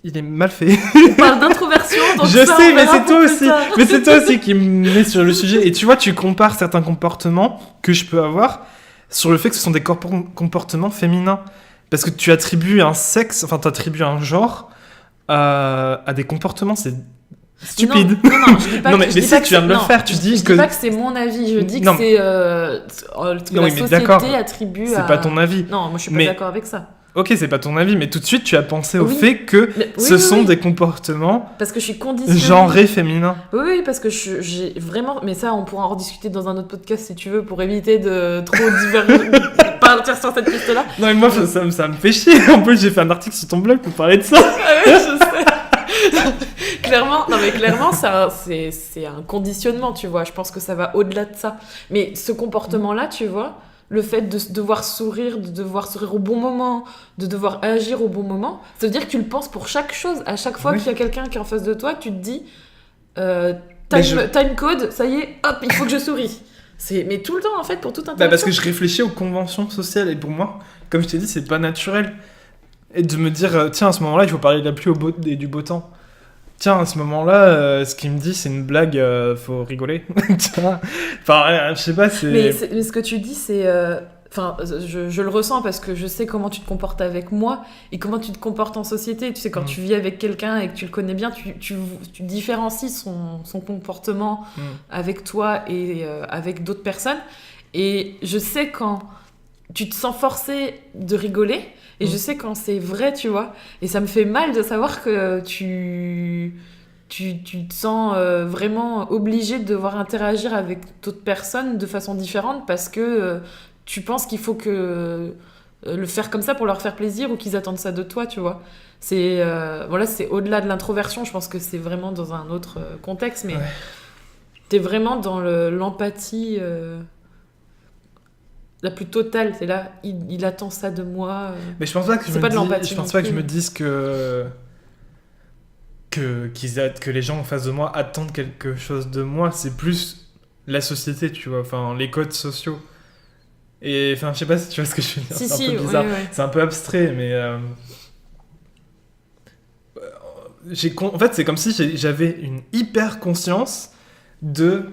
il est mal fait. On parle d'introversion, donc Je ça, sais, on mais verra c'est toi pour plus aussi. tard. Mais c'est toi aussi qui me met sur le sujet. Et tu vois, tu compares certains comportements que je peux avoir sur le fait que ce sont des comportements féminins. Parce que tu attribues un sexe, enfin, tu attribues un genre à des comportements, c'est stupide. Non, je dis pas Non, que, mais je dis si, pas que tu viens de le non, faire, tu dis je que- dis pas que c'est mon avis, je dis Non, que c'est que Non, la oui, mais d'accord, société attribue C'est à... pas ton avis. Non, moi je suis pas Mais- d'accord avec ça. Ok, c'est pas ton avis, mais tout de suite, tu as pensé au Oui. fait que Mais- oui, ce oui, sont oui. des comportements Parce que je suis conditionnée. genrés féminins. Oui, parce que j'ai vraiment... Mais ça, on pourra en rediscuter dans un autre podcast si tu veux, pour éviter de trop partir sur cette piste-là. Non, mais moi, ça me fait chier. En plus, j'ai fait un article sur ton blog pour parler de ça. Ah oui, je sais. Clairement, c'est un conditionnement, tu vois. Je pense que ça va au-delà de ça. Mais ce comportement-là, tu vois, le fait de devoir sourire au bon moment, de devoir agir au bon moment, ça veut dire que tu le penses pour chaque chose. À chaque fois Oui. qu'il y a quelqu'un qui est en face de toi, tu te dis, Mais time code, ça y est, hop, il faut que je souris. Mais tout le temps, en fait, pour toute interaction. Parce que je réfléchis aux conventions sociales et pour moi, comme je t'ai dit, c'est pas naturel. Et de me dire, tiens, à ce moment-là, il faut parler de la pluie et du beau temps. Tiens, à ce moment-là, ce qu'il me dit, c'est une blague, faut rigoler. Tiens. Enfin, je sais pas, c'est... Mais ce que tu dis, c'est... Enfin, je le ressens parce que je sais comment tu te comportes avec moi et comment tu te comportes en société. Tu sais, quand tu vis avec quelqu'un et que tu le connais bien, tu différencies son comportement avec toi et avec d'autres personnes. Et je sais quand tu te sens forcé de rigoler et je sais quand c'est vrai, tu vois. Et ça me fait mal de savoir que tu te sens vraiment obligé de devoir interagir avec d'autres personnes de façon différente parce que tu penses qu'il faut que le faire comme ça pour leur faire plaisir ou qu'ils attendent ça de toi, tu vois. C'est voilà, c'est au-delà de l'introversion, je pense que c'est vraiment dans un autre contexte, mais t'es vraiment dans l'empathie la plus totale. C'est là, il attend ça de moi. Mais je pense pas que C'est pas de l'empathie je pense non pas que je plus. me dise que les gens en face de moi attendent quelque chose de moi. C'est plus la société, tu vois. Enfin, les codes sociaux. Et enfin, je sais pas si tu vois ce que je veux dire. Si, c'est si, un peu bizarre. ouais. C'est un peu abstrait, mais en fait, c'est comme si j'avais une hyper conscience de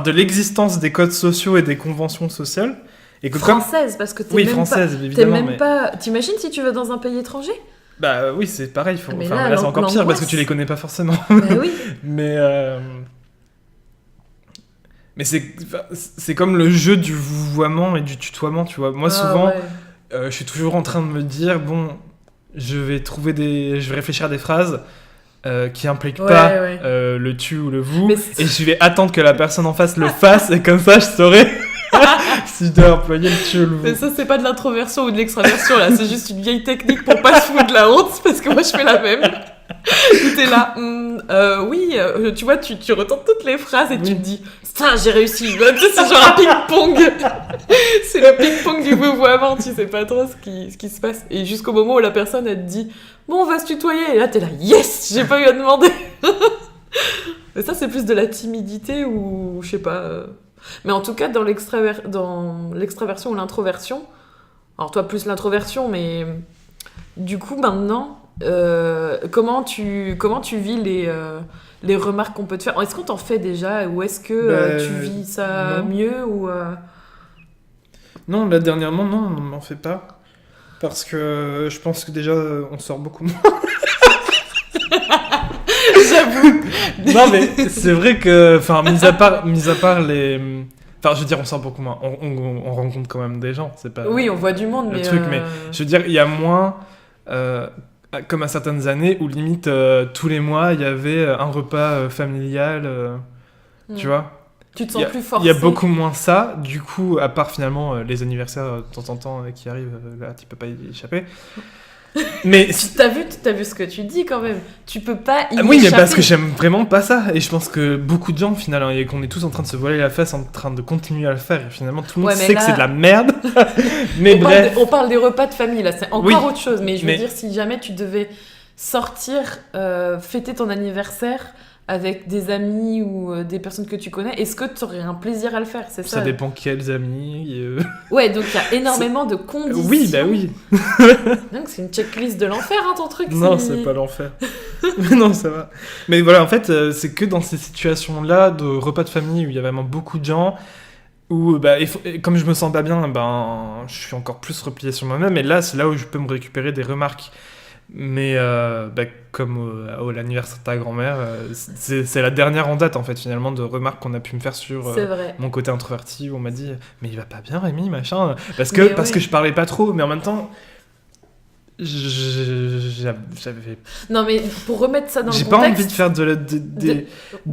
l'existence des codes sociaux et des conventions sociales. Et que française, parce que oui, française, évidemment. T'es même pas... T'imagines si tu vas dans un pays étranger ? Bah oui, c'est pareil. Mais là, c'est encore pire parce que tu les connais pas forcément. Bah oui. Mais c'est comme le jeu du vouvoiement et du tutoiement, tu vois. Moi, souvent, je suis toujours en train de me dire, bon, je vais réfléchir à des phrases qui impliquent pas le tu ou le vous, et je vais attendre que la personne en face le fasse, et comme ça, je saurai si je dois employer le tu ou le vous. Mais ça, c'est pas de l'introversion ou de l'extraversion, là. C'est juste une vieille technique pour pas se foutre de la honte, parce que moi, je fais la même. T'es là, tu vois, tu retentes toutes les phrases et tu te dis, putain, j'ai réussi. Tu sais, c'est genre un ping-pong. C'est le ping-pong du vouvoiement, tu sais pas trop ce qui se passe. Et jusqu'au moment où la personne, elle te dit, bon, on va se tutoyer. Et là, t'es là, yes, j'ai pas eu à demander. Mais ça, c'est plus de la timidité ou, je sais pas. Mais en tout cas, dans l'extraversion ou l'introversion, alors toi, plus l'introversion, mais du coup, maintenant... comment tu vis les remarques qu'on peut te faire ? Est-ce qu'on t'en fait déjà ou est-ce que tu vis ça mieux ou Non, là dernièrement, non, on m'en fait pas. Parce que je pense que déjà, on sort beaucoup moins. J'avoue. Non, mais c'est vrai que, mis à part les... Enfin, je veux dire, on sort beaucoup moins. On rencontre quand même des gens, c'est pas... Oui, on voit du monde, mais... mais je veux dire, il y a moins... comme à certaines années où limite tous les mois il y avait un repas familial, tu vois. Tu te sens plus forcé. Il y a beaucoup moins ça, du coup, à part finalement les anniversaires de temps en temps qui arrivent, là tu peux pas y échapper. Mais t'as vu ce que tu dis quand même. Tu peux pas y échapper. Oui, mais parce que j'aime vraiment pas ça, et je pense que beaucoup de gens finalement, et qu'on est tous en train de se voiler la face en train de continuer à le faire, et finalement tout le monde sait que c'est de la merde. Mais bref, on parle des repas de famille là, c'est encore autre chose, mais je veux dire, si jamais tu devais sortir fêter ton anniversaire avec des amis ou des personnes que tu connais, est-ce que tu aurais un plaisir à le faire ? C'est ça. Ça dépend quels amis. Ouais, donc il y a énormément de conditions. Oui, bah oui. Donc c'est une checklist de l'enfer, hein, ton truc. Non, c'est pas l'enfer. Non, ça va. Mais voilà, en fait, c'est que dans ces situations-là de repas de famille où il y a vraiment beaucoup de gens, où comme je me sens pas bien, je suis encore plus replié sur moi-même, et là, c'est là où je peux me récupérer des remarques. Mais comme à l'anniversaire de ta grand-mère, c'est la dernière en date en fait finalement de remarques qu'on a pu me faire sur mon côté introverti, où on m'a dit mais il va pas bien Rémi machin, parce que je parlais pas trop, mais en même temps j'avais... Non mais pour remettre ça dans le contexte, j'ai pas envie de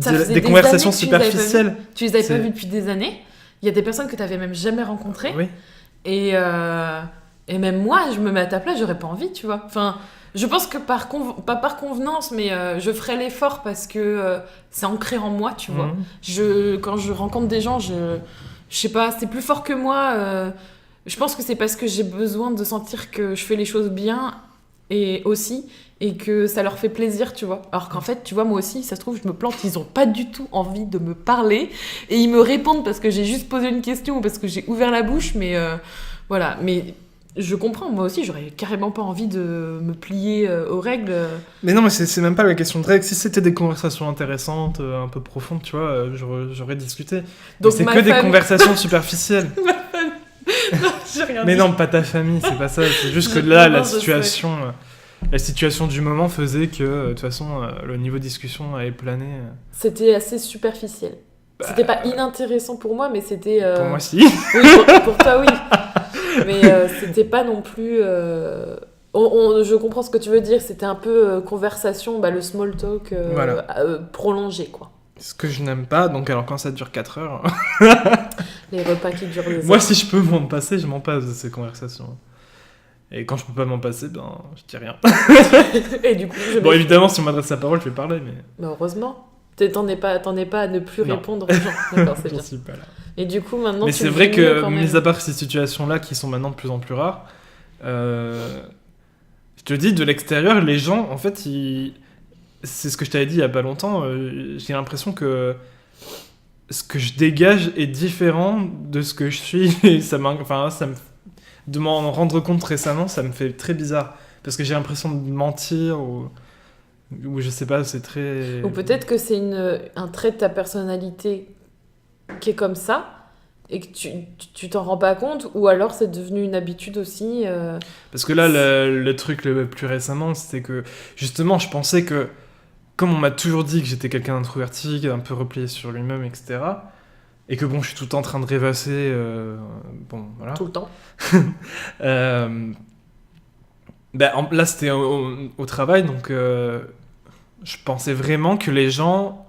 faire des conversations superficielles. Tu les avais pas vues depuis des années, il y a des personnes que t'avais même jamais rencontrées, et même moi je me mets à ta place, j'aurais pas envie, tu vois, enfin... Je pense que pas par convenance, mais je ferai l'effort parce que c'est ancré en moi, tu vois. Quand je rencontre des gens, je sais pas, c'est plus fort que moi. Je pense que c'est parce que j'ai besoin de sentir que je fais les choses bien et que ça leur fait plaisir, tu vois. Alors qu'en fait, tu vois, moi aussi, ça se trouve, je me plante, ils ont pas du tout envie de me parler et ils me répondent parce que j'ai juste posé une question ou parce que j'ai ouvert la bouche, mais voilà. Mais je comprends, moi aussi, j'aurais carrément pas envie de me plier aux règles. Mais non, mais c'est même pas la question de règles. Si c'était des conversations intéressantes, un peu profondes, tu vois, j'aurais discuté. Donc mais c'est que des conversations superficielles. Non, j'ai rien mais dit. Non, pas ta famille, c'est pas ça. C'est juste que là, la situation du moment faisait que, de toute façon, le niveau de discussion avait plané. C'était assez superficiel. C'était pas inintéressant pour moi, mais c'était... Pour moi, si. Oui, pour toi, oui. Mais c'était pas non plus... je comprends ce que tu veux dire. C'était un peu conversation, le small talk prolongé, quoi. Ce que je n'aime pas, donc alors quand ça dure 4 heures... Les repas qui durent des heures. Moi, si je peux m'en passer, je m'en passe de ces conversations. Et quand je peux pas m'en passer, je dis rien. Et du coup, évidemment, si on m'adresse la parole, je vais parler, mais... Mais heureusement. T'en es pas à ne plus répondre aux gens. D'accord, c'est bien. Suis pas là. Et du coup, maintenant, mais c'est vrai que, mis à part ces situations-là qui sont maintenant de plus en plus rares, je te dis, de l'extérieur, les gens, en fait, c'est ce que je t'avais dit il y a pas longtemps, j'ai l'impression que ce que je dégage est différent de ce que je suis. Et de m'en rendre compte récemment, ça me fait très bizarre. Parce que j'ai l'impression de mentir ou... Ou je sais pas, c'est très... Ou peut-être que c'est un trait de ta personnalité qui est comme ça, et que tu t'en rends pas compte, ou alors c'est devenu une habitude aussi. Parce que là, le truc le plus récemment, c'était que, justement, je pensais que, comme on m'a toujours dit que j'étais quelqu'un d'introverti, un peu replié sur lui-même, etc., et que bon, je suis tout le temps en train de rêvasser, bon, voilà. Tout le temps. Là, c'était au travail, donc je pensais vraiment que les gens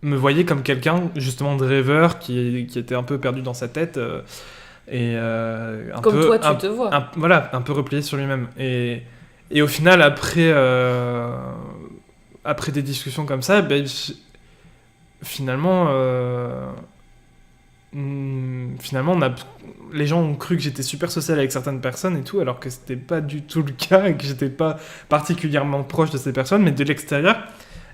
me voyaient comme quelqu'un, justement, de rêveur, qui était un peu perdu dans sa tête, et un comme peu... toi, tu te vois. Voilà, un peu replié sur lui-même. Et au final, après des discussions comme ça, finalement, les gens ont cru que j'étais super social avec certaines personnes et tout, alors que c'était pas du tout le cas et que j'étais pas particulièrement proche de ces personnes, mais de l'extérieur,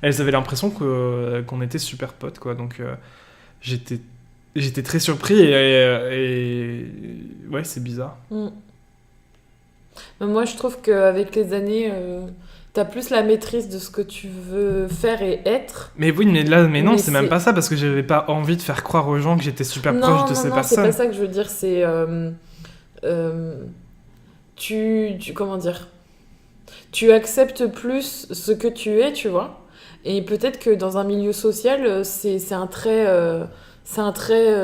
elles avaient l'impression qu'on était super potes, quoi. Donc j'étais très surpris et ouais, c'est bizarre. Mais moi, je trouve qu'avec les années, t'as plus la maîtrise de ce que tu veux faire et être. Mais oui, mais non, c'est même pas ça, parce que j'avais pas envie de faire croire aux gens que j'étais super proche de ces personnes. Non, c'est pas ça que je veux dire, c'est... comment dire, tu acceptes plus ce que tu es, tu vois. Et peut-être que dans un milieu social, c'est un trait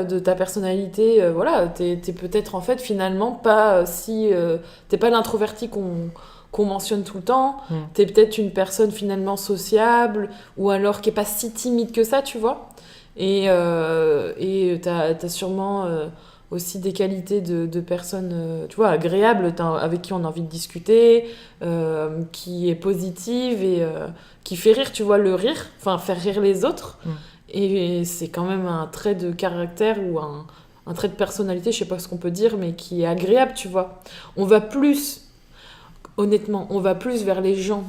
de ta personnalité. Voilà, t'es peut-être en fait finalement pas si... t'es pas l'introverti qu'on mentionne tout le temps. T'es peut-être une personne finalement sociable, ou alors qui est pas si timide que ça, tu vois. Et t'as sûrement... aussi des qualités de personnes, tu vois, agréables, avec qui on a envie de discuter, qui est positive et qui fait rire, tu vois, le rire, enfin faire rire les autres. Et c'est quand même un trait de caractère ou un trait de personnalité, je sais pas ce qu'on peut dire, mais qui est agréable, tu vois. Honnêtement, on va plus vers les gens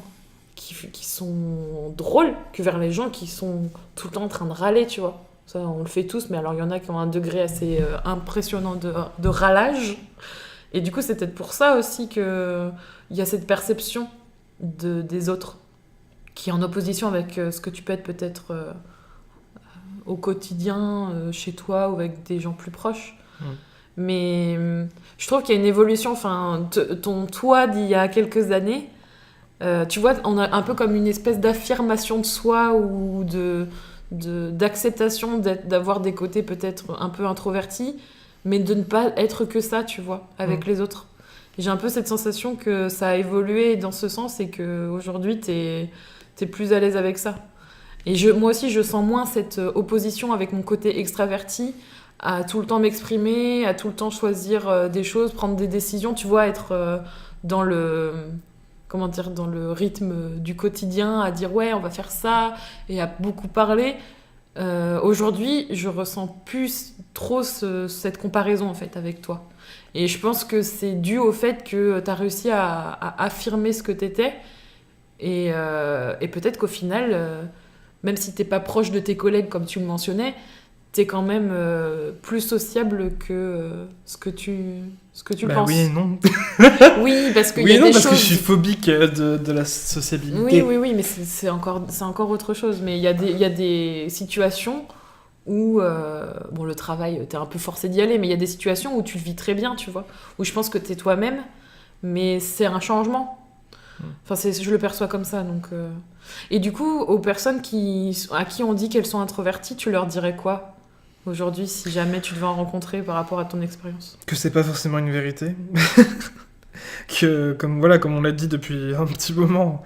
qui sont drôles que vers les gens qui sont tout le temps en train de râler, tu vois. Ça, on le fait tous, mais alors il y en a qui ont un degré assez impressionnant de râlage. Et du coup, c'est peut-être pour ça aussi qu'il y a cette perception des autres, qui est en opposition avec ce que tu peux être peut-être au quotidien, chez toi, ou avec des gens plus proches. Mais je trouve qu'il y a une évolution. Enfin, ton toi d'il y a quelques années, tu vois, on a un peu comme une espèce d'affirmation de soi, ou d'acceptation d'avoir des côtés peut-être un peu introvertis, mais de ne pas être que ça, tu vois, avec les autres. Et j'ai un peu cette sensation que ça a évolué dans ce sens, et qu'aujourd'hui t'es plus à l'aise avec ça. Et moi aussi, je sens moins cette opposition avec mon côté extraverti, à tout le temps m'exprimer, à tout le temps choisir des choses, prendre des décisions, tu vois, être dans le... comment dire, dans le rythme du quotidien, à dire ouais, on va faire ça, et à beaucoup parler. Aujourd'hui, je ressens plus trop cette comparaison en fait avec toi. Et je pense que c'est dû au fait que tu as réussi à affirmer ce que tu étais. Et peut-être qu'au final, même si t'es pas proche de tes collègues comme tu le mentionnais, t'es quand même plus sociable que ce que tu penses. Oui et non. Oui, parce qu'il oui y a non, des parce choses... que je suis phobique de la sociabilité. Oui, mais c'est encore autre chose. Mais il y a des situations où... bon, le travail, t'es un peu forcé d'y aller, mais il y a des situations où tu le vis très bien, tu vois. Où je pense que t'es toi-même, mais c'est un changement. Enfin, je le perçois comme ça, donc... Et du coup, aux personnes à qui on dit qu'elles sont introverties, tu leur dirais quoi aujourd'hui, si jamais tu devais en rencontrer par rapport à ton expérience? Que c'est pas forcément une vérité. Que, comme on l'a dit depuis un petit moment,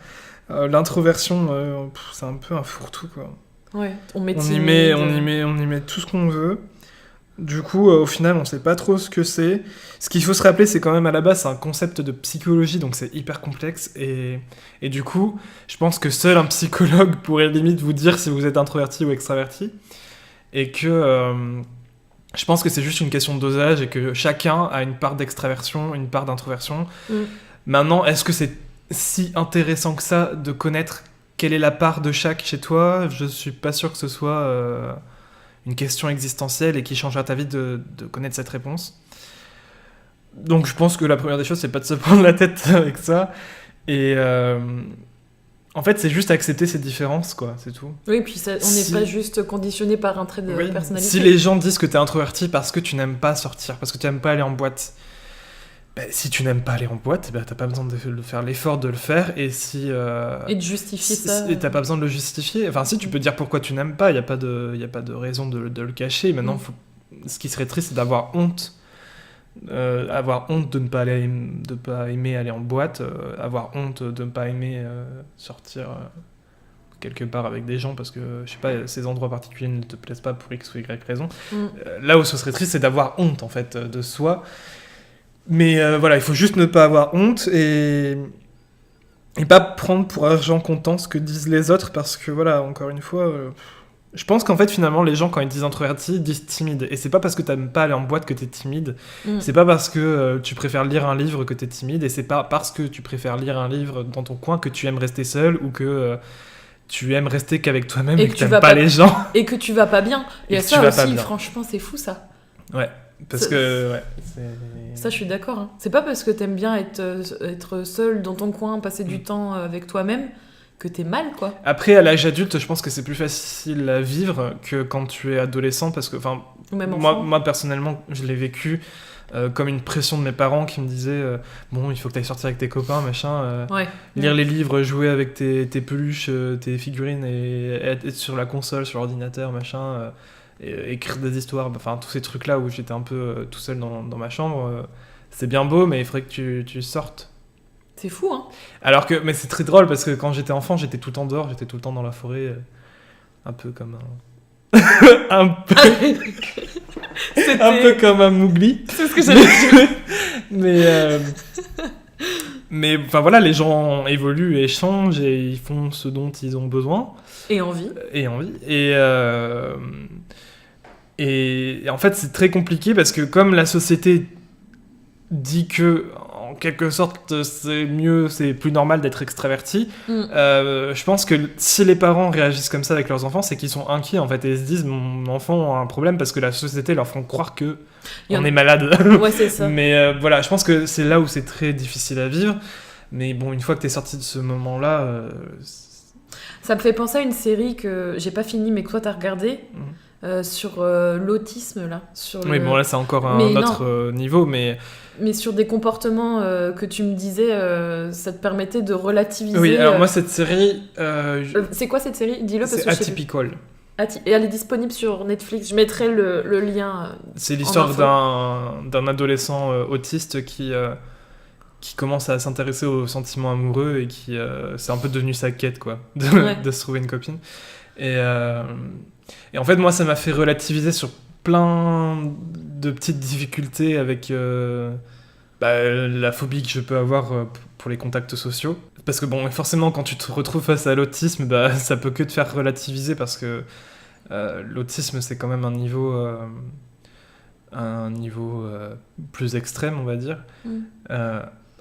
l'introversion, c'est un peu un fourre-tout, quoi. Ouais, on y met tout ce qu'on veut. Du coup, au final, on sait pas trop ce que c'est. Ce qu'il faut se rappeler, c'est quand même à la base, c'est un concept de psychologie, donc c'est hyper complexe. Et du coup, je pense que seul un psychologue pourrait limite vous dire si vous êtes introverti ou extraverti. Et que je pense que c'est juste une question de dosage, et que chacun a une part d'extraversion, une part d'introversion. Maintenant, est-ce que c'est si intéressant que ça de connaître quelle est la part de chaque chez toi? Je suis pas sûr que ce soit... une question existentielle et qui changera ta vie de connaître cette réponse. Donc je pense que la première des choses, c'est pas de se prendre la tête avec ça. Et En fait, c'est juste accepter ces différences, quoi, c'est tout. Oui, puis on n'est pas juste conditionné par un trait de personnalité. Si les gens disent que t'es introverti parce que tu n'aimes pas sortir, parce que tu n'aimes pas aller en boîte, si tu n'aimes pas aller en boîte, t'as pas besoin de faire l'effort de le faire, et si... et de justifier ça. Et t'as pas besoin de le justifier. Enfin, si, tu peux dire pourquoi tu n'aimes pas, il n'y a pas de raison de le cacher. Maintenant, ce qui serait triste, c'est d'avoir honte. Avoir honte de ne pas aimer aller en boîte, avoir honte de ne pas aimer sortir quelque part avec des gens parce que je sais pas, ces endroits particuliers ne te plaisent pas pour X ou Y raison. Là où ce serait triste, c'est d'avoir honte en fait de soi, mais voilà, il faut juste ne pas avoir honte et pas prendre pour argent comptant ce que disent les autres, parce que voilà, encore une fois, je pense qu'en fait, finalement, les gens, quand ils disent introverti, ils disent timide. Et c'est pas parce que t'aimes pas aller en boîte que t'es timide. C'est pas parce que tu préfères lire un livre que t'es timide. Et c'est pas parce que tu préfères lire un livre dans ton coin que tu aimes rester seul, ou que tu aimes rester qu'avec toi-même et que t'aimes pas les gens. Et que tu vas pas bien. Il y a ça aussi, franchement, c'est fou ça. Ouais, parce que... Ouais, ça, je suis d'accord. Hein. C'est pas parce que t'aimes bien être seul dans ton coin, passer du temps avec toi-même, que t'es mal, quoi. Après, à l'âge adulte, je pense que c'est plus facile à vivre que quand tu es adolescent, parce que, enfin, moi personnellement, je l'ai vécu comme une pression de mes parents qui me disaient bon, il faut que t'ailles sortir avec tes copains, machin, lire les livres, jouer avec tes peluches, tes figurines, et être sur la console, sur l'ordinateur, machin, et écrire des histoires, enfin, tous ces trucs-là où j'étais un peu tout seul dans ma chambre, c'est bien beau, mais il faudrait que tu sortes. C'est fou, hein. Alors que, mais c'est très drôle parce que quand j'étais enfant, j'étais tout le temps dehors, j'étais tout le temps dans la forêt, un peu comme un peu comme un Mowgli. C'est ce que j'allais dire. mais enfin voilà, les gens évoluent et changent et ils font ce dont ils ont besoin. Et envie. Et en fait, c'est très compliqué parce que comme la société dit que en quelque sorte c'est plus normal d'être extraverti, je pense que si les parents réagissent comme ça avec leurs enfants, c'est qu'ils sont inquiets en fait, et ils se disent mon enfant a un problème parce que la société leur font croire que on est malade. Ouais, c'est ça. Mais voilà, je pense que c'est là où c'est très difficile à vivre, mais bon, une fois que t'es sorti de ce moment là, ça me fait penser à une série que j'ai pas fini mais que toi t'as regardé. Sur l'autisme là. Oui, bon là c'est encore un autre niveau, mais sur des comportements que tu me disais, ça te permettait de relativiser. Oui, alors moi cette série... c'est quoi cette série ? Dis-le parce c'est que Atypical. Et elle est disponible sur Netflix, je mettrai le lien. C'est l'histoire d'un adolescent autiste qui commence à s'intéresser aux sentiments amoureux et qui c'est un peu devenu sa quête, quoi, de se trouver une copine. Et en fait, moi, ça m'a fait relativiser sur plein de petites difficultés avec la phobie que je peux avoir pour les contacts sociaux. Parce que bon, forcément, quand tu te retrouves face à l'autisme, ça peut que te faire relativiser, parce que l'autisme, c'est quand même un niveau plus extrême, on va dire.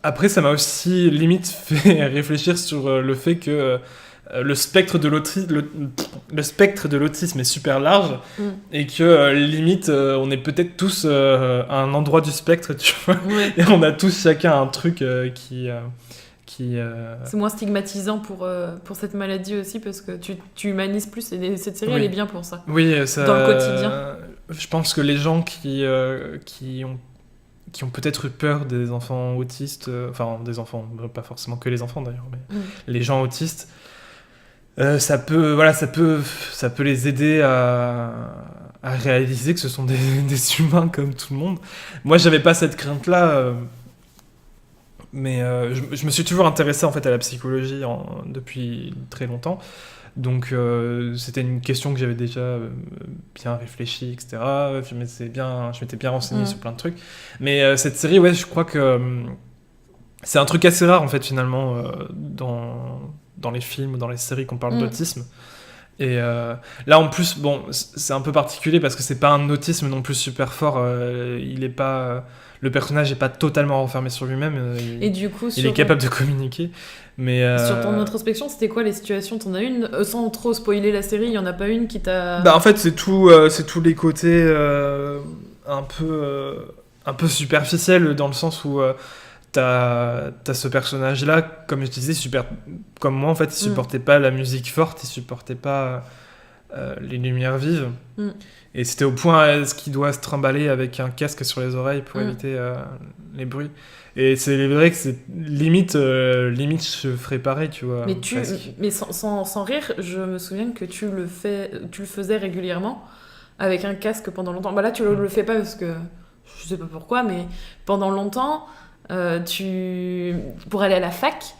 Après, ça m'a aussi limite fait réfléchir sur le fait que le spectre de l'autisme est super large, et que limite on est peut-être tous à un endroit du spectre, tu vois, et on a tous chacun un truc qui c'est moins stigmatisant pour cette maladie aussi, parce que tu humanises plus, et cette série elle est bien pour ça. Oui, ça, dans le quotidien. Je pense que les gens qui ont peut-être eu peur des enfants autistes, enfin des enfants, pas forcément que les enfants d'ailleurs, mais les gens autistes, ça peut les aider à réaliser que ce sont des humains comme tout le monde. Moi, j'avais pas cette crainte-là, mais je me suis toujours intéressé en fait à la psychologie depuis très longtemps. Donc c'était une question que j'avais déjà bien réfléchie, etc. Je m'étais bien renseigné sur plein de trucs. Mais cette série, ouais, je crois que c'est un truc assez rare en fait finalement dans les films ou dans les séries qu'on parle d'autisme. Et là en plus, bon, c'est un peu particulier parce que c'est pas un autisme non plus super fort. Le personnage est pas totalement renfermé sur lui-même. Et du coup, il est capable de communiquer. Mais sur ton introspection, c'était quoi les situations ? T'en as une, sans trop spoiler la série, il y en a pas une qui t'a... En fait, c'est tous les côtés un peu superficiels, dans le sens où t'as ce personnage-là, comme je disais, comme moi, en fait, il supportait pas la musique forte, il supportait pas les lumières vives. Et c'était au point à ce qu'il doit se trimballer avec un casque sur les oreilles pour éviter les bruits. Et c'est vrai que c'est limite je ferais pareil, tu vois. Mais sans rire, je me souviens que tu le faisais régulièrement avec un casque pendant longtemps. Bah là, tu le fais pas parce que je sais pas pourquoi, mais pendant longtemps, pour aller à la fac,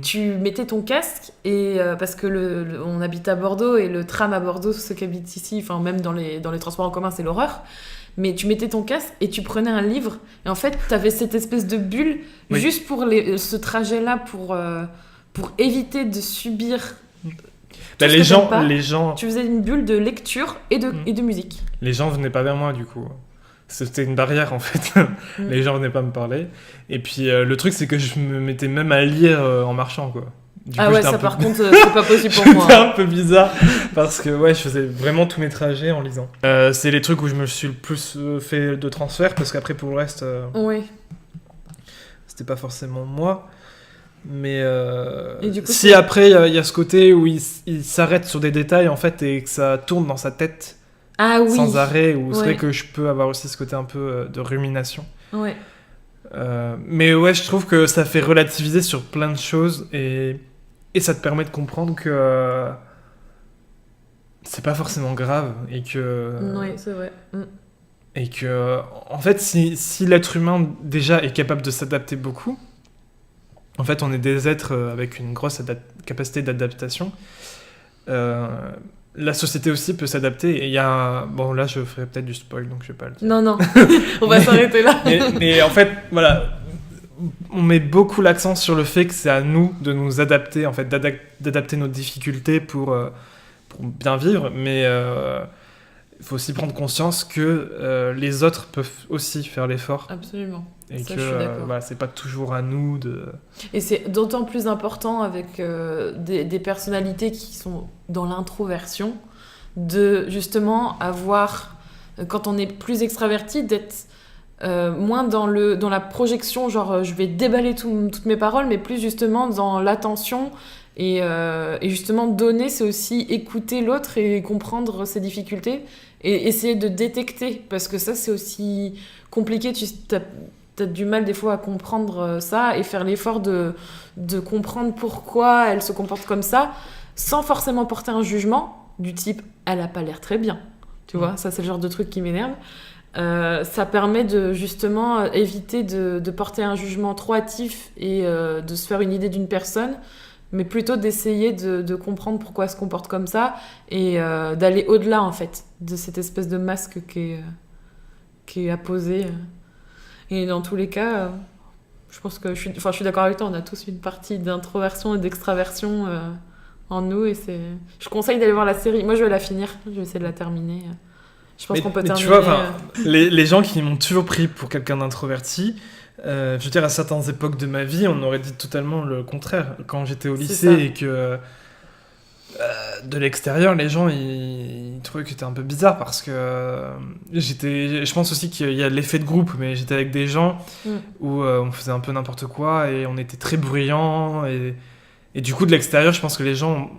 tu mettais ton casque et parce que on habite à Bordeaux et le tram à Bordeaux, ceux qui habitent ici, enfin même dans les transports en commun, c'est l'horreur. Mais tu mettais ton casque et tu prenais un livre et en fait t'avais cette espèce de bulle juste pour ce trajet-là pour éviter de subir. Les gens. Tu faisais une bulle de lecture et de musique. Les gens venaient pas vers moi du coup. C'était une barrière en fait. Les gens venaient pas me parler. Et puis le truc c'est que je me mettais même à lire en marchant quoi. Du coup, ça par contre c'est pas possible pour moi. C'était un peu bizarre parce que je faisais vraiment tous mes trajets en lisant. C'est les trucs où je me suis le plus fait de transfert parce qu'après pour le reste c'était pas forcément moi. Mais et du coup, si après il y a ce côté où il s'arrête sur des détails en fait et que ça tourne dans sa tête sans arrêt, ou c'est vrai que je peux avoir aussi ce côté un peu de rumination. Mais je trouve que ça fait relativiser sur plein de choses et ça te permet de comprendre que c'est pas forcément grave et que c'est vrai. Et que en fait si l'être humain déjà est capable de s'adapter beaucoup, en fait on est des êtres avec une grosse capacité d'adaptation, la société aussi peut s'adapter. Et il y a bon là je ferai peut-être du spoil donc je vais pas le dire. Non on va s'arrêter là. mais en fait voilà, on met beaucoup l'accent sur le fait que c'est à nous de nous adapter, en fait, d'adapter nos difficultés pour bien vivre, mais il faut aussi prendre conscience que les autres peuvent aussi faire l'effort. Absolument. Et ça, que c'est pas toujours à nous de... Et c'est d'autant plus important avec des personnalités qui sont dans l'introversion, de justement avoir, quand on est plus extraverti, d'être moins dans la projection, genre je vais déballer toutes mes paroles, mais plus justement dans l'attention et justement donner, c'est aussi écouter l'autre et comprendre ses difficultés et essayer de détecter, parce que ça c'est aussi compliqué, t'as du mal des fois à comprendre ça et faire l'effort de comprendre pourquoi elle se comporte comme ça sans forcément porter un jugement du type elle a pas l'air très bien, tu vois, ça c'est le genre de truc qui m'énerve. Ça permet de justement éviter de porter un jugement trop hâtif et de se faire une idée d'une personne, mais plutôt d'essayer de comprendre pourquoi elle se comporte comme ça et d'aller au-delà en fait de cette espèce de masque qui est apposé. Et dans tous les cas, je pense que je suis d'accord avec toi, on a tous une partie d'introversion et d'extraversion en nous, et je conseille d'aller voir la série. Moi je vais la finir, je vais essayer de la terminer. Je pense qu'on peut terminer. Tu vois, les gens qui m'ont toujours pris pour quelqu'un d'introverti, je veux dire, à certaines époques de ma vie, on aurait dit totalement le contraire. Quand j'étais au lycée et que de l'extérieur, les gens ils trouvaient que j'étais un peu bizarre parce que je pense aussi qu'il y a l'effet de groupe, mais j'étais avec des gens où on faisait un peu n'importe quoi et on était très bruyants et du coup de l'extérieur, je pense que les gens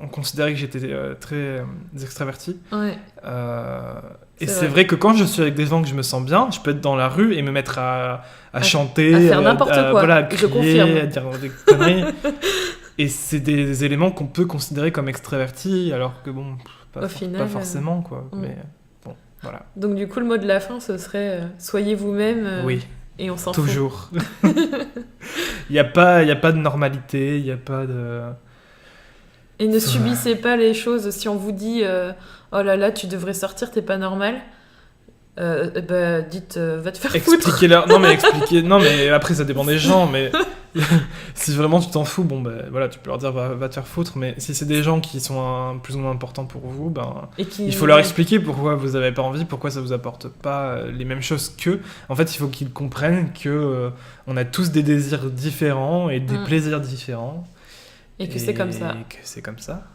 on considérait que j'étais très extraverti. Et c'est vrai que quand je suis avec des gens que je me sens bien, je peux être dans la rue et me mettre à chanter, à faire n'importe quoi. Voilà, à crier, à dire des conneries. Et c'est des éléments qu'on peut considérer comme extravertis, alors que bon, pas forcément quoi. Mais bon, voilà. Donc du coup, le mot de la fin, ce serait soyez vous-même. Oui. Et on s'en fout. Toujours. Il n'y a pas de normalité, il n'y a pas de... Et ne subissez pas les choses. Si on vous dit oh là là, tu devrais sortir, t'es pas normal, dites va te faire foutre. Expliquez-leur. Non mais après ça dépend des gens, mais si vraiment tu t'en fous, bon voilà, tu peux leur dire va te faire foutre, mais si c'est des gens qui sont plus ou moins importants pour vous, il faut leur expliquer pourquoi vous avez pas envie, pourquoi ça vous apporte pas les mêmes choses qu'eux. En fait, il faut qu'ils comprennent que on a tous des désirs différents et des plaisirs différents. Et que c'est comme ça. Et que c'est comme ça.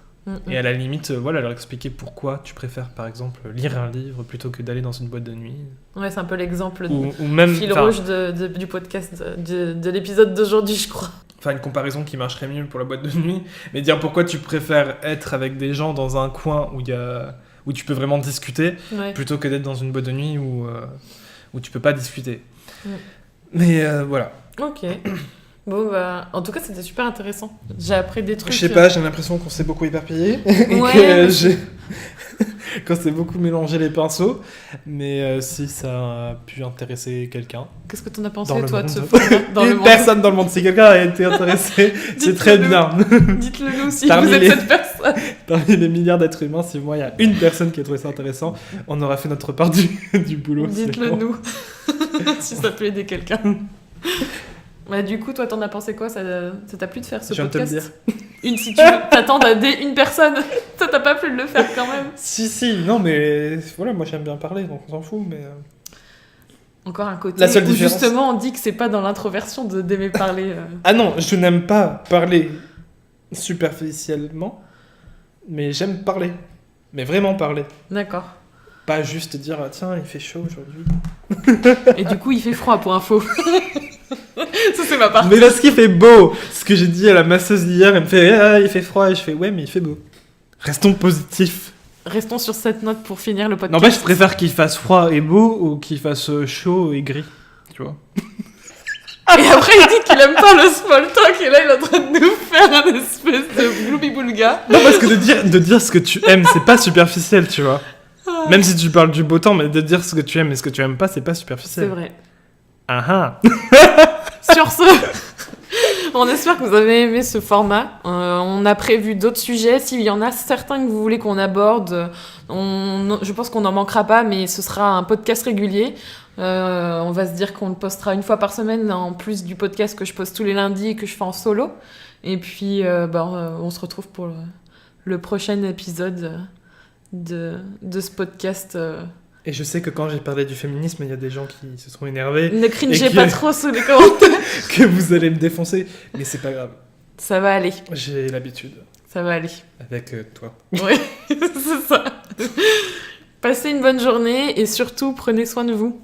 Et à la limite, voilà, leur expliquer pourquoi tu préfères, par exemple, lire un livre plutôt que d'aller dans une boîte de nuit. Ouais, c'est un peu l'exemple ou même, fil rouge du podcast, de l'épisode d'aujourd'hui, je crois. Enfin, une comparaison qui marcherait mieux pour la boîte de nuit, mais dire pourquoi tu préfères être avec des gens dans un coin où tu peux vraiment discuter, plutôt que d'être dans une boîte de nuit où tu peux pas discuter. Mais voilà. Ok. Bon, bah, en tout cas, c'était super intéressant. J'ai appris des trucs. Je sais pas, j'ai l'impression qu'on s'est beaucoup éparpillé. Qu'on s'est beaucoup mélangé les pinceaux. Mais si ça a pu intéresser quelqu'un. Qu'est-ce que t'en as pensé, toi, de ce personne dans le monde. Si quelqu'un a été intéressé, c'est très bien. Dites-le nous si vous êtes cette personne. Parmi les milliards d'êtres humains, si moi, il y a une personne qui a trouvé ça intéressant, on aura fait notre part du boulot. Dites-le nous. Si ça peut aider quelqu'un. Bah, du coup, toi, t'en as pensé quoi ? Ça t'a plu de faire ce podcast ? Je viens de te le dire. Si tu t'attends à une personne, ça t'a pas plu de le faire quand même ? Si, non, mais voilà, moi j'aime bien parler, donc on s'en fout, mais... Encore un côté La seule où différence... justement on dit que c'est pas dans l'introversion d'aimer parler. Ah non, je n'aime pas parler superficiellement, mais j'aime parler. Mais vraiment parler. D'accord. Pas juste dire, ah, tiens, il fait chaud aujourd'hui. Et du coup, il fait froid pour info. Ça, c'est ma partie. Mais parce qu'il fait beau. Ce que j'ai dit à la masseuse hier, elle me fait, ah, il fait froid. Et je fais, ouais, mais il fait beau. Restons positifs. Restons sur cette note pour finir le podcast. Non, bah, je préfère qu'il fasse froid et beau ou qu'il fasse chaud et gris. Tu vois. Et après, il dit qu'il aime pas le small talk. Et là, il est en train de nous faire un espèce de glooby-boulga. Non, parce que de dire ce que tu aimes, c'est pas superficiel, tu vois. Même si tu parles du beau temps, mais de dire ce que tu aimes et ce que tu aimes pas, c'est pas superficiel. C'est vrai. Ah. Sur ce, on espère que vous avez aimé ce format. On a prévu d'autres sujets. S'il y en a certains que vous voulez qu'on aborde, je pense qu'on n'en manquera pas, mais ce sera un podcast régulier. On va se dire qu'on le postera une fois par semaine, en plus du podcast que je poste tous les lundis et que je fais en solo. Et puis, on se retrouve pour le prochain épisode de ce podcast. Et je sais que quand j'ai parlé du féminisme, il y a des gens qui se sont énervés. Ne cringez pas trop sous les commentaires. Que vous allez me défoncer, mais c'est pas grave. Ça va aller. J'ai l'habitude. Ça va aller. Avec toi. Oui, c'est ça. Passez une bonne journée et surtout, prenez soin de vous.